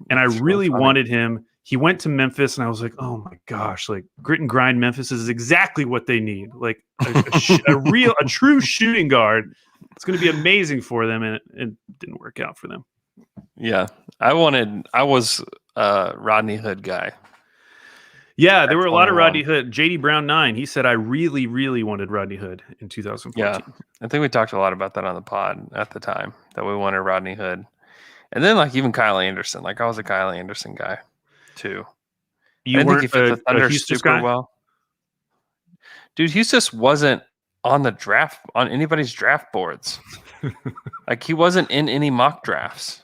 And I really wanted him. He went to Memphis, and I was like, oh my gosh, like grit and grind Memphis is exactly what they need. Like a true shooting guard. It's going to be amazing for them, and it didn't work out for them. Yeah. I was a Rodney Hood guy. Yeah, there at were a lot of 21. Rodney Hood. JD Brown 9, he said, I really, really wanted Rodney Hood in 2014. Yeah, I think we talked a lot about that on the pod at the time, that we wanted Rodney Hood. And then, like, even Kyle Anderson. Like, I was a Kyle Anderson guy, too. I You didn't think he weren't fit the a Thunder Houston super guy? well. Dude, he just wasn't on anybody's draft boards. Like, he wasn't in any mock drafts.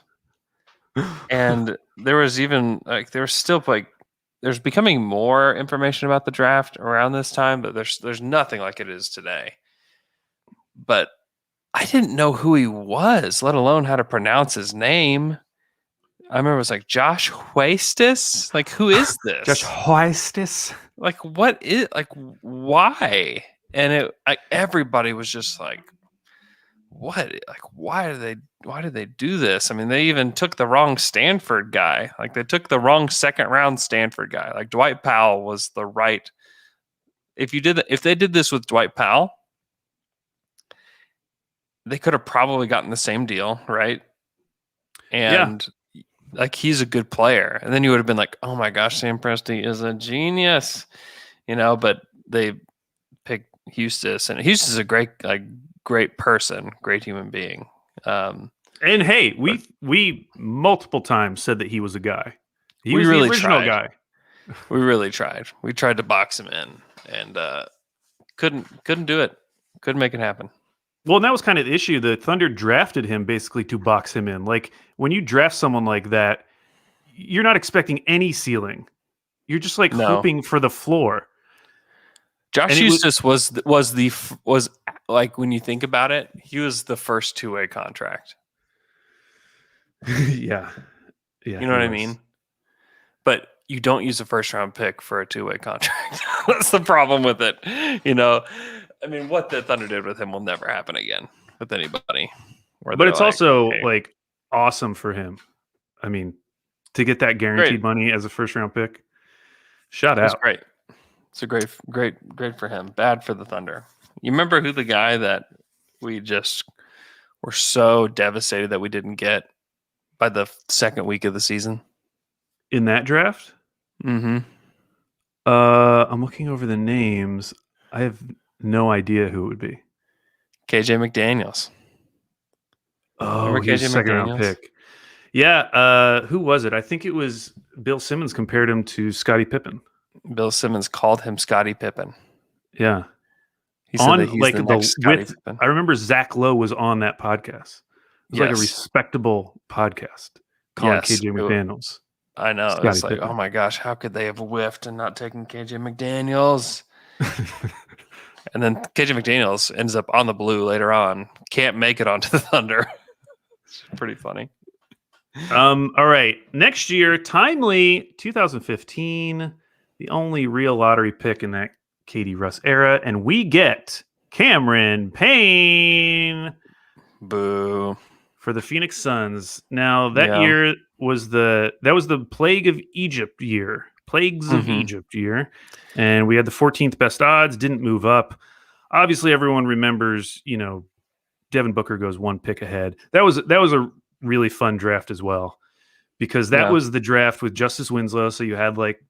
And there was even, like, there's becoming more information about the draft around this time, but there's nothing like it is today. But I didn't know who he was, let alone how to pronounce his name. I remember it was like Josh Huestis. Like, who is this? Josh Huestis? Like, what is, like, why? And everybody was just like, what? Like, why did they do this? I mean, they even took the wrong Stanford guy. Like, they took the wrong second round Stanford guy. Like, Dwight Powell was the right. If they did this with Dwight Powell, they could have probably gotten the same deal, right? And like, he's a good player. And then you would have been like, oh my gosh, Sam Presti is a genius, but they picked Hustis, and Hustis is a great person, great human being. And hey, we multiple times said that he was a guy. He was really the original tried. guy. We really tried. We tried to box him in, and couldn't do it. Couldn't make it happen. Well, and that was kind of the issue. The Thunder drafted him basically to box him in. Like, when you draft someone like that, you're not expecting any ceiling. You're just like hoping for the floor. Josh Huestis was like, when you think about it, he was the first two-way contract. Yeah. You know what I mean? But you don't use a first-round pick for a two-way contract. That's the problem with it. I mean, what the Thunder did with him will never happen again with anybody. But it's also like awesome for him. I mean, to get that guaranteed money as a first-round pick, shout out. It's great. It's a great for him. Bad for the Thunder. You remember who the guy that we just were so devastated that we didn't get by the second week of the season? In that draft? Mm-hmm. I'm looking over the names. I have no idea who it would be. KJ McDaniels. Oh, he was a second-round pick. Yeah, who was it? I think it was Bill Simmons compared him to Scottie Pippen. Bill Simmons called him Scottie Pippen. Yeah. He said that he's the next Scottie Pippen. I remember Zach Lowe was on that podcast. It was like a respectable podcast calling KJ McDaniels. I know. It's like, oh my gosh, how could they have whiffed and not taken KJ McDaniels? And then KJ McDaniels ends up on the Blue later on. Can't make it onto the Thunder. It's pretty funny. All right. Next year, timely 2015, the only real lottery pick in that Katie Russ era, and we get Cameron Payne. Boo. For the Phoenix Suns. Now that year was the Plague of Egypt year. Plagues of Egypt year. And we had the 14th best odds, didn't move up. Obviously, everyone remembers, Devin Booker goes one pick ahead. That was a really fun draft as well, because that was the draft with Justice Winslow. So you had like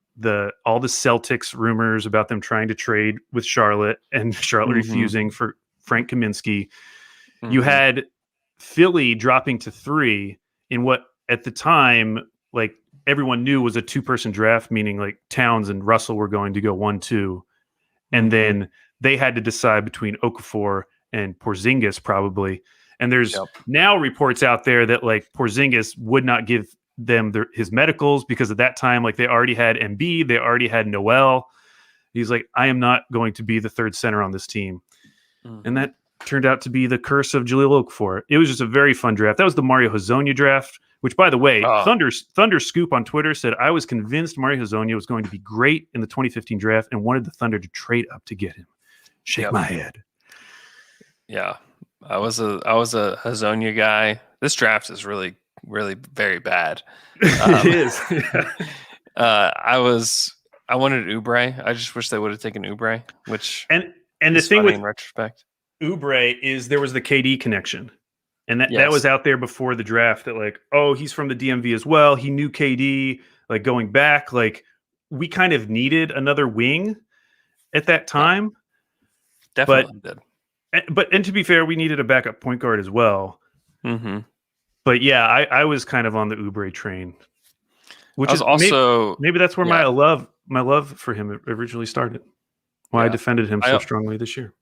all the Celtics rumors about them trying to trade with Charlotte and Charlotte refusing for Frank Kaminsky. You had Philly dropping to 3 in what at the time, like, everyone knew was a 2-person draft, meaning like Towns and Russell were going to go 1-2. And then they had to decide between Okafor and Porzingis probably. And there's now reports out there that like Porzingis would not give them his medicals because at that time, like, they already had Embiid, they already had Noel. He's like, I am not going to be the third center on this team. And that turned out to be the curse of Jahlil Okafor. It was just a very fun draft. That was the Mario Hezonja draft, which, by the way, Thunder Scoop on Twitter said, I was convinced Mario Hezonja was going to be great in the 2015 draft and wanted the Thunder to trade up to get him. Shake my head. Yeah. I was a Hezonja guy. This draft is really, really very bad. It is. I wanted Oubre. I just wish they would have taken Oubre, which and the thing with in retrospect, Oubre is there was the KD connection. And that was out there before the draft that like, oh, he's from the DMV as well. He knew KD, like, going back. Like, we kind of needed another wing at that time. Definitely did. And to be fair, we needed a backup point guard as well. Mm-hmm. But yeah, I was kind of on the Oubre train, which is also maybe that's where my love for him originally started. Why I defended him so strongly this year.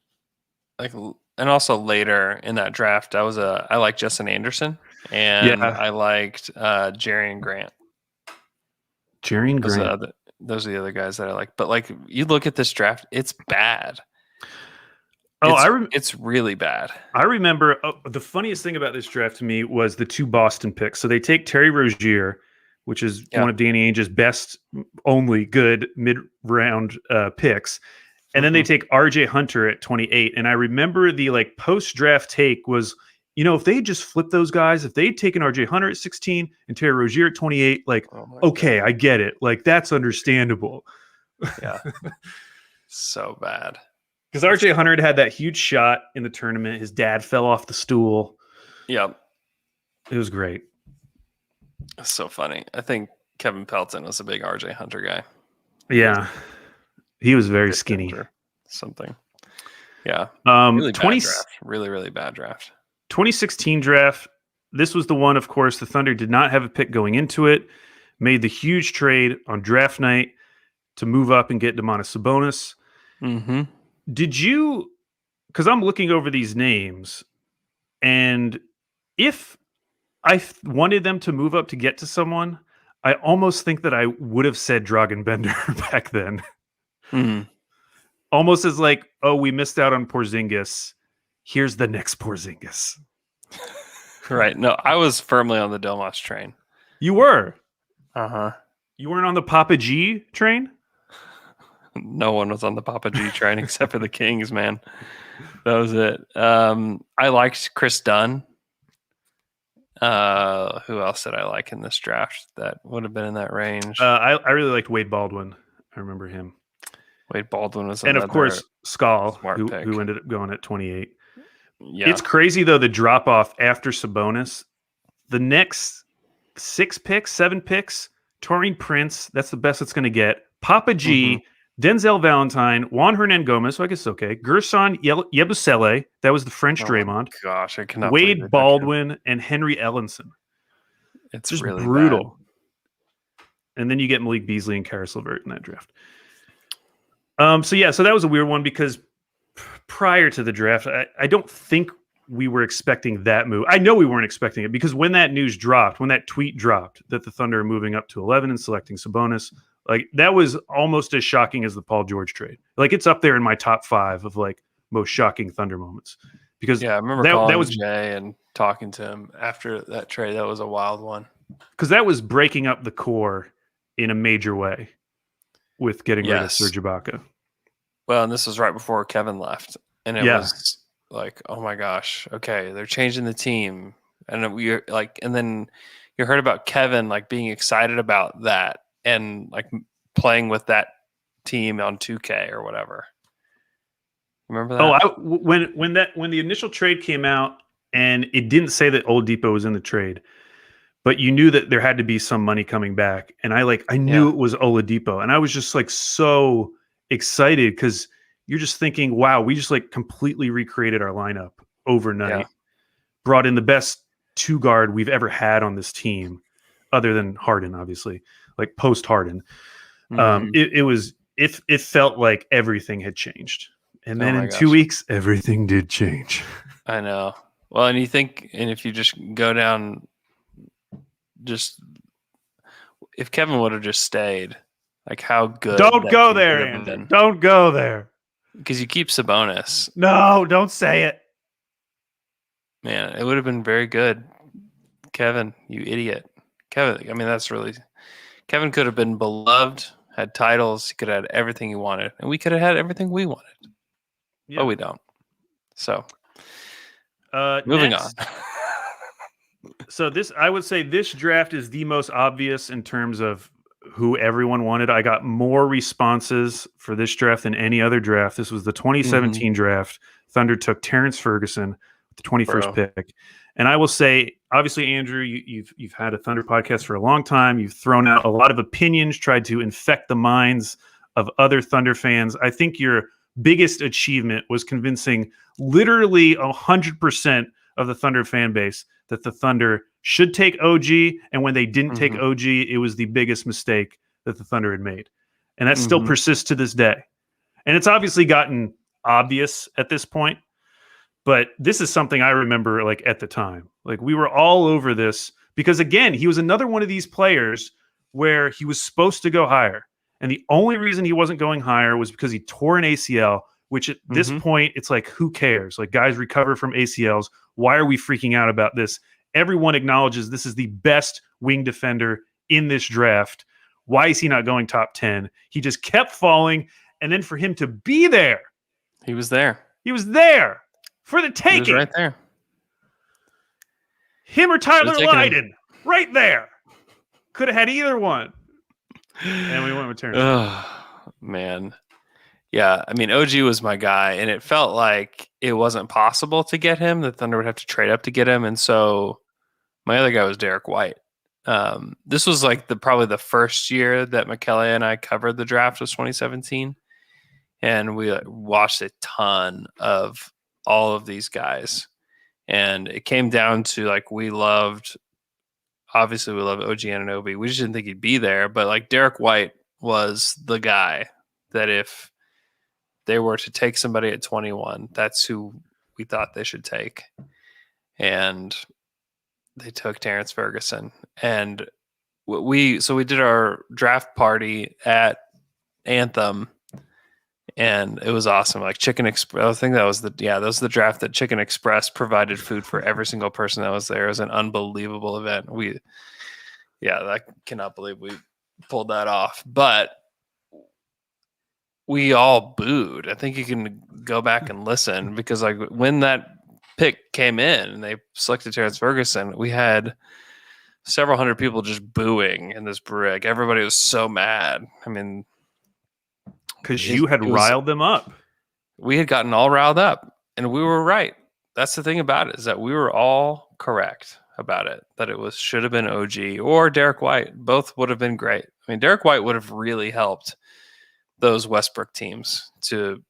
And also later in that draft, I liked Justin Anderson and I liked Jerry and Grant. Jerry and Grant. Those are the other guys that I like. But like you look at this draft, it's bad. It's really bad. I remember the funniest thing about this draft to me was the 2 Boston picks. So they take Terry Rozier, which is one of Danny Ainge's best, only good mid-round picks. And then they take RJ Hunter at 28. And I remember the like post-draft take was, if they just flip those guys, if they'd taken RJ Hunter at 16 and Terry Rozier at 28, like, okay, God. I get it. Like, that's understandable. Yeah. So bad. Because RJ Hunter had that huge shot in the tournament. His dad fell off the stool. Yep. It was great. It's so funny. I think Kevin Pelton was a big RJ Hunter guy. Yeah. He was very skinny. Something. Yeah. Really bad draft. Really, really bad draft. 2016 draft. This was the one, of course, the Thunder did not have a pick going into it. Made the huge trade on draft night to move up and get Domantas Sabonis. Mm-hmm. Did you, because I'm looking over these names, and if I wanted them to move up to get to someone, I almost think that I would have said Dragan Bender back then. Mm-hmm. Almost as like, oh, we missed out on Porzingis. Here's the next Porzingis. Right. No, I was firmly on the Domas train. You were? Uh-huh. You weren't on the Papa G train? No one was on the Papa G train except for the Kings, man. That was it. I liked Chris Dunn. Who else did I like in this draft that would have been in that range? I really liked Wade Baldwin. I remember him. Wade Baldwin was and of course Skull, who ended up going at 28. Yeah, it's crazy though the drop off after Sabonis. The next 7 picks, Taurean Prince. That's the best it's going to get. Papa G, Denzel Valentine, Juan Hernan Gomez. So I guess okay. Gerson Yabusele. That was the French Draymond. Gosh, I cannot. Wade Baldwin and Henry Ellenson. It's just really brutal. Bad. And then you get Malik Beasley and Karis LeVert in that draft. So that was a weird one because prior to the draft, I don't think we were expecting that move. I know we weren't expecting it because when that news dropped, when that tweet dropped that the Thunder are moving up to 11 and selecting Sabonis, like that was almost as shocking as the Paul George trade. Like it's up there in my top 5 of like most shocking Thunder moments. Because I remember that was Jay and talking to him after that trade. That was a wild one. Because that was breaking up the core in a major way with getting rid of Serge Ibaka. Well, and this was right before Kevin left. And it was like, oh my gosh, okay, they're changing the team. And and then you heard about Kevin like being excited about that and like playing with that team on 2K or whatever. Remember that? When the initial trade came out and it didn't say that Oladipo was in the trade, but you knew that there had to be some money coming back. And I knew it was Oladipo. And I was just like so excited because you're just thinking, wow, we just like completely recreated our lineup overnight. Brought in the best 2 guard we've ever had on this team, other than Harden, obviously, like post Harden. It felt like everything had changed. And then in 2 weeks, everything did change. I know. Well, and if you just go down, if Kevin would have just stayed, like how good. Don't go there, Andrew. Don't go there. Because you keep Sabonis. No, don't say it. Man, it would have been very good. Kevin, you idiot. Kevin, I mean, Kevin could have been beloved, had titles, he could have had everything he wanted, and we could have had everything we wanted. Yeah. But we don't. So, moving on. So I would say this draft is the most obvious in terms of who everyone wanted. I got more responses for this draft than any other draft. This was the 2017 draft. Thunder took Terrence Ferguson with the 21st pick. And I will say, obviously, Andrew, you've had a Thunder podcast for a long time. You've thrown out a lot of opinions, tried to infect the minds of other Thunder fans. I think your biggest achievement was convincing literally 100% of the Thunder fan base that the Thunder should take OG, and when they didn't take OG, it was the biggest mistake that the Thunder had made. And that still persists to this day. And it's obviously gotten obvious at this point, but this is something I remember like at the time. Like we were all over this because again, he was another one of these players where he was supposed to go higher. And the only reason he wasn't going higher was because he tore an ACL, which at this point, it's like, who cares? Like guys recover from ACLs. Why are we freaking out about this? Everyone acknowledges this is the best wing defender in this draft. Why is he not going top 10? He just kept falling. And then for him to be there. He was there. He was there for the taking. He was right there. Him or Tyler Lydon. Right there. Could have had either one. And we went with Terrence. Oh, man. Yeah, I mean, OG was my guy, and it felt like it wasn't possible to get him. The Thunder would have to trade up to get him, and so my other guy was Derek White. This was like probably the first year that McKelly and I covered the draft, was 2017, and we watched a ton of all of these guys, and it came down to like obviously we love OG Anunoby. We just didn't think he'd be there, but like Derek White was the guy that if they were to take somebody at 21, that's who we thought they should take. And they took Terrence Ferguson. And we did our draft party at Anthem, and it was awesome. Like Chicken Express, I think that was the draft that Chicken Express provided food for every single person that was there. It was an unbelievable event. I cannot believe we pulled that off. But we all booed. I think you can go back and listen because like when that pick came in and they selected Terrence Ferguson, we had several hundred people just booing in this brig. Everybody was so mad. I mean, because you had riled them up. We had gotten all riled up, and we were right. That's the thing about it, is that we were all correct about it, that it should have been OG or Derek White. Both would have been great. I mean, Derek White would have really helped those Westbrook teams to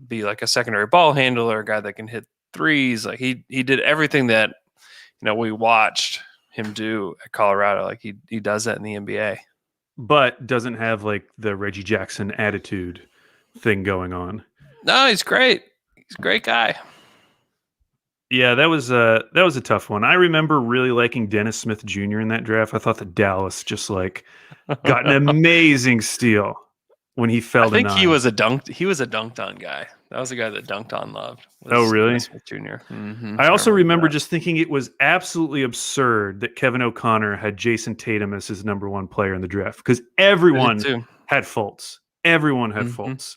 be like a secondary ball handler, a guy that can hit threes. Like he did everything that, we watched him do at Colorado. Like he does that in the NBA. But doesn't have like the Reggie Jackson attitude thing going on. No, he's great. He's a great guy. Yeah, that was a tough one. I remember really liking Dennis Smith Jr. in that draft. I thought that Dallas just like got an amazing steal when he fell to 9. He was a dunked on guy. That was a guy that dunked on loved. Oh, really? Dennis Smith Jr. Mm-hmm. I also remember just thinking it was absolutely absurd that Kevin O'Connor had Jason Tatum as his number 1 player in the draft because everyone had Fultz. Everyone had Fultz.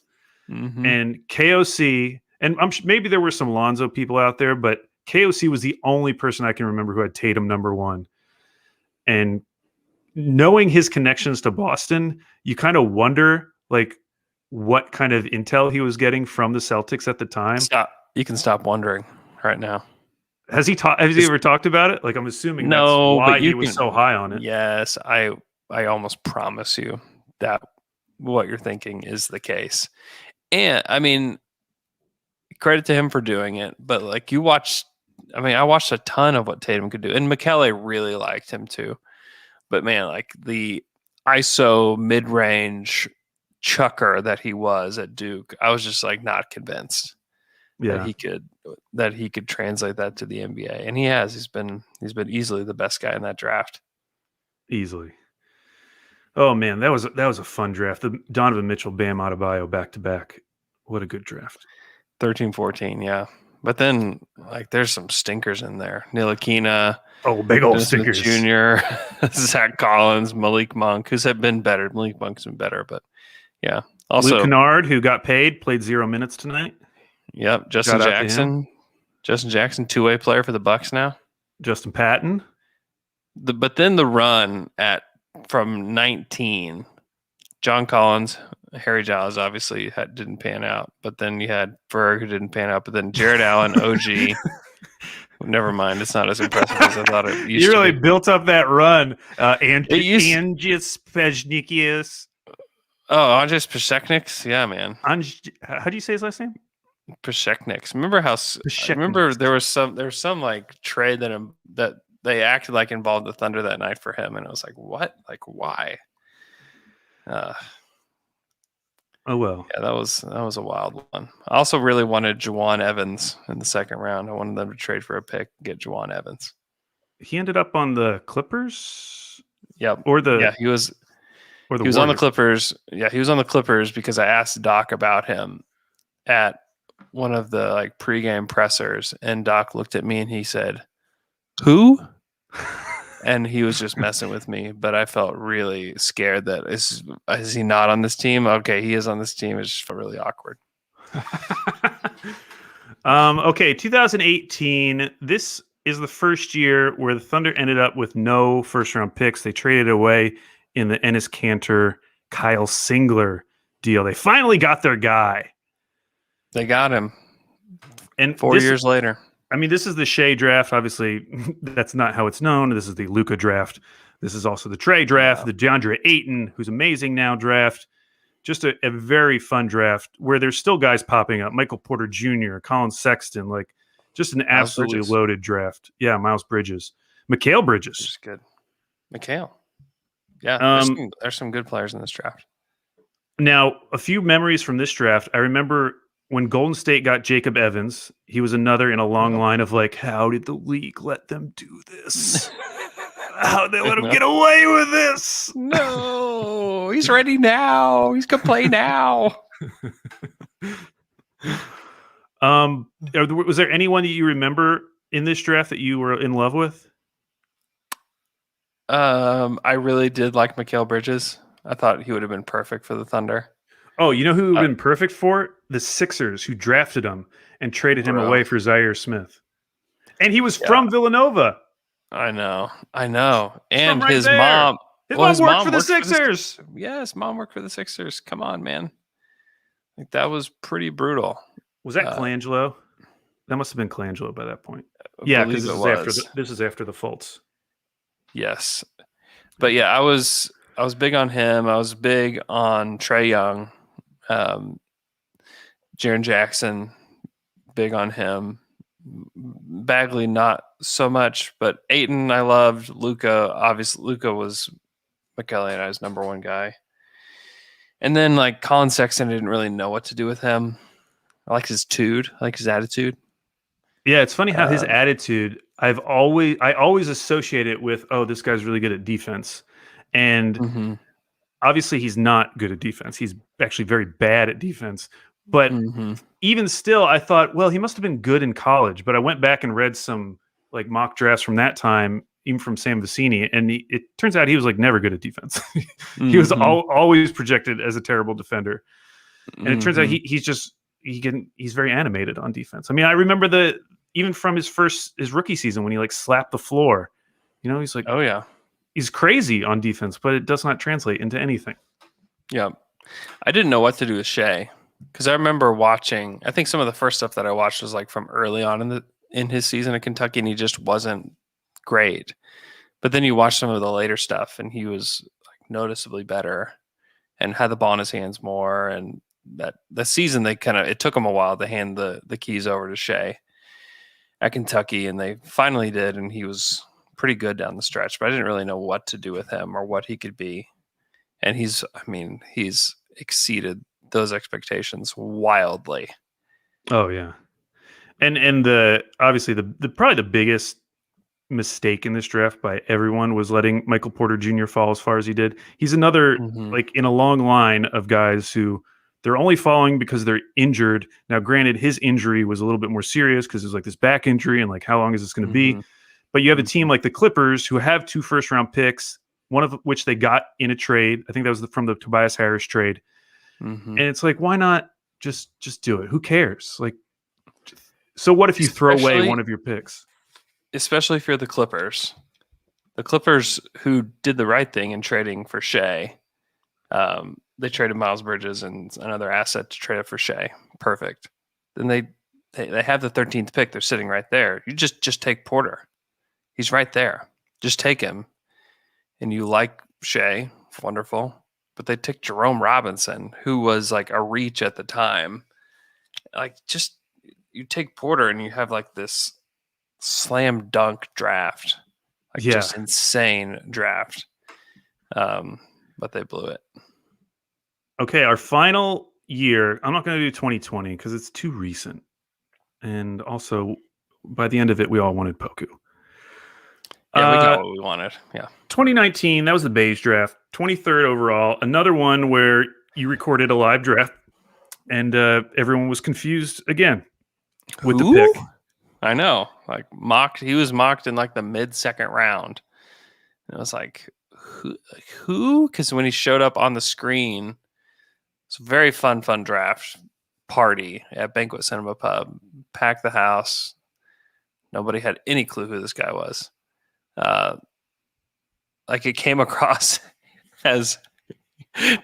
Mm-hmm. And KOC, and maybe there were some Lonzo people out there, but KOC was the only person I can remember who had Tatum number 1. And knowing his connections to Boston, you kind of wonder like what kind of intel he was getting from the Celtics at the time. You can stop wondering right now. Has he ever talked about it? Like I'm assuming that's why he was so high on it. Yes, I almost promise you that what you're thinking is the case. And I mean, credit to him for doing it, but like I watched a ton of what Tatum could do, and McKelly really liked him too. But man, like the ISO mid-range chucker that he was at Duke, I was just like not convinced that he could translate that to the NBA, and he has. He's been easily the best guy in that draft. Easily. Oh man, that was a fun draft. The Donovan Mitchell, Bam Adebayo back to back. What a good draft. 13-14, yeah. But then like there's some stinkers in there. Ntilikina. Oh, big old stinkers. Jr., Zach Collins, Malik Monk, who's been better. Malik Monk's been better, but yeah. Also, Luke Kennard, who got paid, played 0 minutes tonight. Yep. Justin Jackson, two-way player for the Bucks now. Justin Patton. But then the run from 19, John Collins, Harry Giles obviously didn't pan out, but then you had Berg who didn't pan out, but then Jared Allen, OG, Never mind. It's not as impressive as I thought it used You to really be. built up that run. It used- Angius Oh, Andres Pashekniks? Yeah, man. How do you say his last name? Pashekniks. Remember I remember Pashekniks. there was some like trade that they acted like involved the Thunder that night for him, and I was like, what? Like, why? Uh, Oh well. yeah, that was a wild one. I also really wanted Juwan Evans in the second round. I wanted them to trade for a pick, get Juwan Evans. He ended up on the Clippers Yep. or the Yeah, he was on the Warriors. Clippers. Yeah, he was on the Clippers because I asked Doc about him at one of the like pregame pressers, and Doc looked at me and he said, "Who?" And he was just messing with me, but I felt really scared that is he not on this team? Okay, he is on this team. It just felt really awkward. Okay, 2018. This is the first year where the Thunder ended up with no first round picks. They traded away in the Enes Kanter, Kyle Singler deal. They finally got their guy. They got him. And 4 years later. I mean, this is the Shea draft. Obviously, that's not how it's known. This is the Luka draft. This is also the Trey draft, the DeAndre Ayton, who's amazing now draft. Just a very fun draft where there's still guys popping up. Michael Porter Jr., Colin Sexton, like just an absolutely loaded draft. Yeah, Miles Bridges. Mikal Bridges. Which is good. Mikal. Yeah, there's some good players in this draft. Now, a few memories from this draft. I remember when Golden State got Jacob Evans, he was another in a long line of like, how did the league let them do this? How they let him get away with this? No, he's ready now. He's gonna play now. Was there anyone that you remember in this draft that you were in love with? I really did like Mikal Bridges. I thought he would have been perfect for the Thunder. Oh, you know who would have been perfect for it? The Sixers, who drafted him and traded him away for Zaire Smith. And he was from Villanova. I know. And his mom. His mom worked for the Sixers. Yes, mom worked for the Sixers. Come on, man. Like, that was pretty brutal. Was that Colangelo? That must have been Colangelo by that point. Yeah, because this is after the Fultz. Yes. But yeah, I was big on him. I was big on Trae Young. Jaren Jackson, big on him. Bagley, not so much, but Ayton, I loved. Luka, obviously, Luka was McKelly and I's number one guy. And then, like, Colin Sexton, I didn't really know what to do with him. I like his attitude. Yeah, it's funny how his attitude, I always associate it with, oh, this guy's really good at defense. And obviously he's not good at defense. He's actually very bad at defense. But even still, I thought, well, he must have been good in college. But I went back and read some like mock drafts from that time, even from Sam Vecini, and it turns out he was like never good at defense. He was always projected as a terrible defender. And it turns out he's very animated on defense. I mean, I remember even from his rookie season when he like slapped the floor. You know, he's like, oh yeah, he's crazy on defense, but it does not translate into anything. Yeah, I didn't know what to do with Shea. Because I remember watching, I think some of the first stuff that I watched was like from early on in his season at Kentucky, and he just wasn't great. But then you watch some of the later stuff, and he was like noticeably better and had the ball in his hands more. And that the season it took him a while to hand the keys over to Shea at Kentucky, and they finally did, and he was pretty good down the stretch. But I didn't really know what to do with him or what he could be. And he's exceeded those expectations wildly. Oh yeah. And obviously probably the biggest mistake in this draft by everyone was letting Michael Porter Jr. fall as far as he did. He's another like in a long line of guys who they're only falling because they're injured. Now, granted, his injury was a little bit more serious because it was like this back injury and like how long is this going to be? But you have a team like the Clippers who have 2 first-round picks, one of which they got in a trade. I think that was from the Tobias Harris trade. And it's like, why not just do it? Who cares? Like, so what if you throw away one of your picks? Especially if you're the Clippers. The Clippers, who did the right thing in trading for Shea, they traded Miles Bridges and another asset to trade it for Shea. Perfect. Then they they have the 13th pick. They're sitting right there. You just take Porter. He's right there. Just take him. And you like Shea, wonderful. But they took Jerome Robinson, who was like a reach at the time. Like, just you take Porter and you have like this slam dunk draft, like just insane draft. But they blew it. Okay, our final year. I'm not going to do 2020 because it's too recent, and also by the end of it, we all wanted Poku. Yeah, we got what we wanted. Yeah. 2019, that was the beige draft. 23rd overall. Another one where you recorded a live draft, and everyone was confused again with the pick. I know. Like mocked. He was mocked in like the mid-second round. And I was like, who? Because when he showed up on the screen, it's a very fun draft party at Banquet Cinema Pub. Packed the house. Nobody had any clue who this guy was. Like it came across as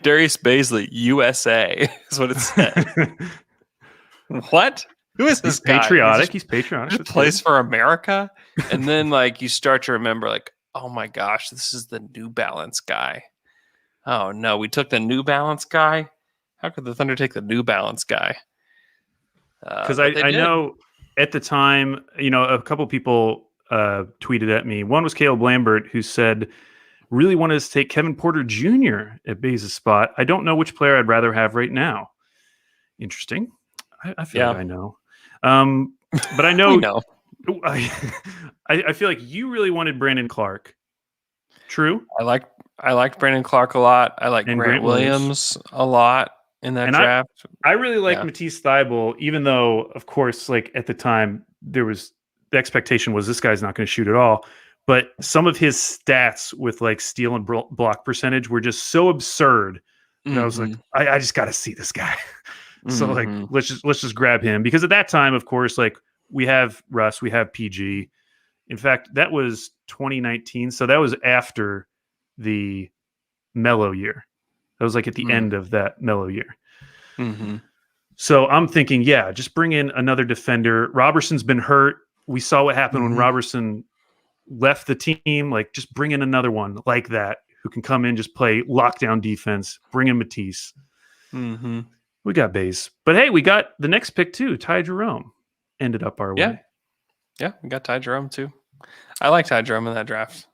Darius Baisley, USA, is what it said. What? Who is this guy? Patriotic. He's patriotic. He plays for America. And then like you start to remember like, oh my gosh, this is the New Balance guy. Oh no, we took the New Balance guy. How could the Thunder take the New Balance guy? Because I know at the time, a couple people tweeted at me. One was Caleb Lambert, who said, really wanted us to take Kevin Porter Jr. at Baze's spot. I don't know which player I'd rather have right now. Interesting. I feel like I know. But I know, know. I feel like you really wanted Brandon Clark. True. I liked Brandon Clark a lot. I like Grant Williams a lot in that draft. I really like Matisse Thybulle, even though, of course, like at the time the expectation was this guy's not going to shoot at all. But some of his stats with like steal and block percentage were just so absurd that I was like, I just got to see this guy. So like, let's just grab him, because at that time, of course, like we have Russ, we have PG. In fact, that was 2019, so that was after the Melo year. That was like at the end of that Melo year. So I'm thinking, just bring in another defender. Roberson's been hurt. We saw what happened when Roberson left the team. Like, just bring in another one like that who can come in, just play lockdown defense. Bring in Matisse. We got Baze. But hey, we got the next pick too. Ty Jerome ended up our way. Yeah, we got Ty Jerome too. I like Ty Jerome in that draft.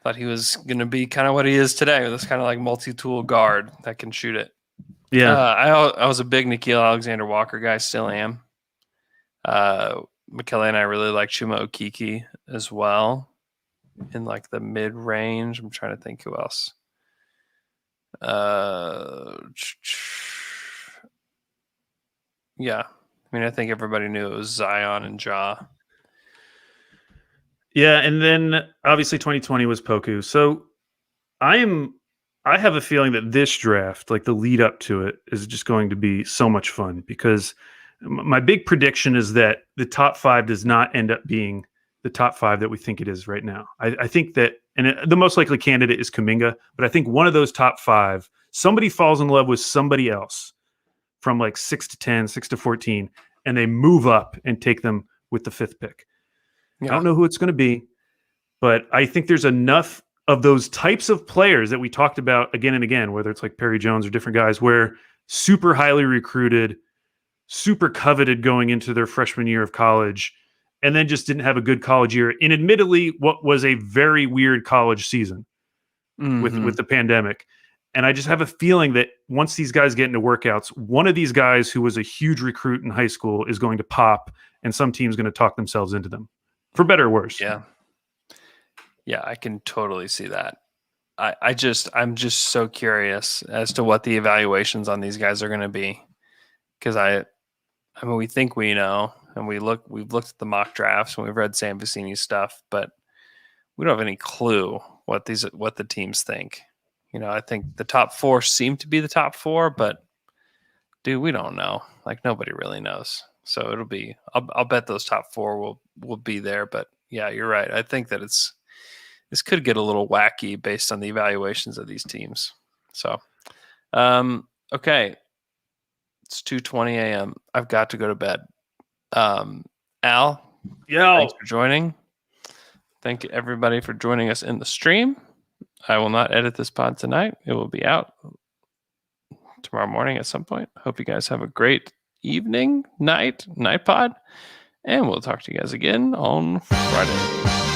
Thought he was going to be kind of what he is today, this kind of like multi-tool guard that can shoot it. Yeah. I was a big Nickeil Alexander-Walker guy, still am. McKelly and I really like Chuma Okeke as well in like the mid-range. I'm trying to think who else. Yeah. I mean, I think everybody knew it was Zion and Ja. Yeah, and then obviously 2020 was Poku. So I have a feeling that this draft, like the lead up to it, is just going to be so much fun, because my big prediction is that the top 5 does not end up being the top 5 that we think it is right now. I think that, the most likely candidate is Kuminga, but I think one of those top 5, somebody falls in love with somebody else from like 6 to 10, 6 to 14, and they move up and take them with the 5th pick. I don't know who it's going to be, but I think there's enough of those types of players that we talked about again and again, whether it's like Perry Jones or different guys, where super highly recruited, super coveted going into their freshman year of college, and then just didn't have a good college year in admittedly what was a very weird college season with the pandemic. And I just have a feeling that once these guys get into workouts, one of these guys who was a huge recruit in high school is going to pop, and some team's going to talk themselves into them. For better or worse. Yeah, I can totally see that. I'm just so curious as to what the evaluations on these guys are going to be, because I mean, we think we know, and we've looked at the mock drafts and we've read Sam Vecini's stuff, but we don't have any clue what the teams think. I think the top 4 seem to be the top 4, but dude, we don't know. Like, nobody really knows. So it'll be, I'll bet those top 4 will be there. But yeah, you're right. I think that this could get a little wacky based on the evaluations of these teams. So, okay. It's 2:20 a.m. I've got to go to bed. Al, Yo, thanks for joining. Thank you everybody for joining us in the stream. I will not edit this pod tonight. It will be out tomorrow morning at some point. Hope you guys have a great evening, night pod, and we'll talk to you guys again on Friday.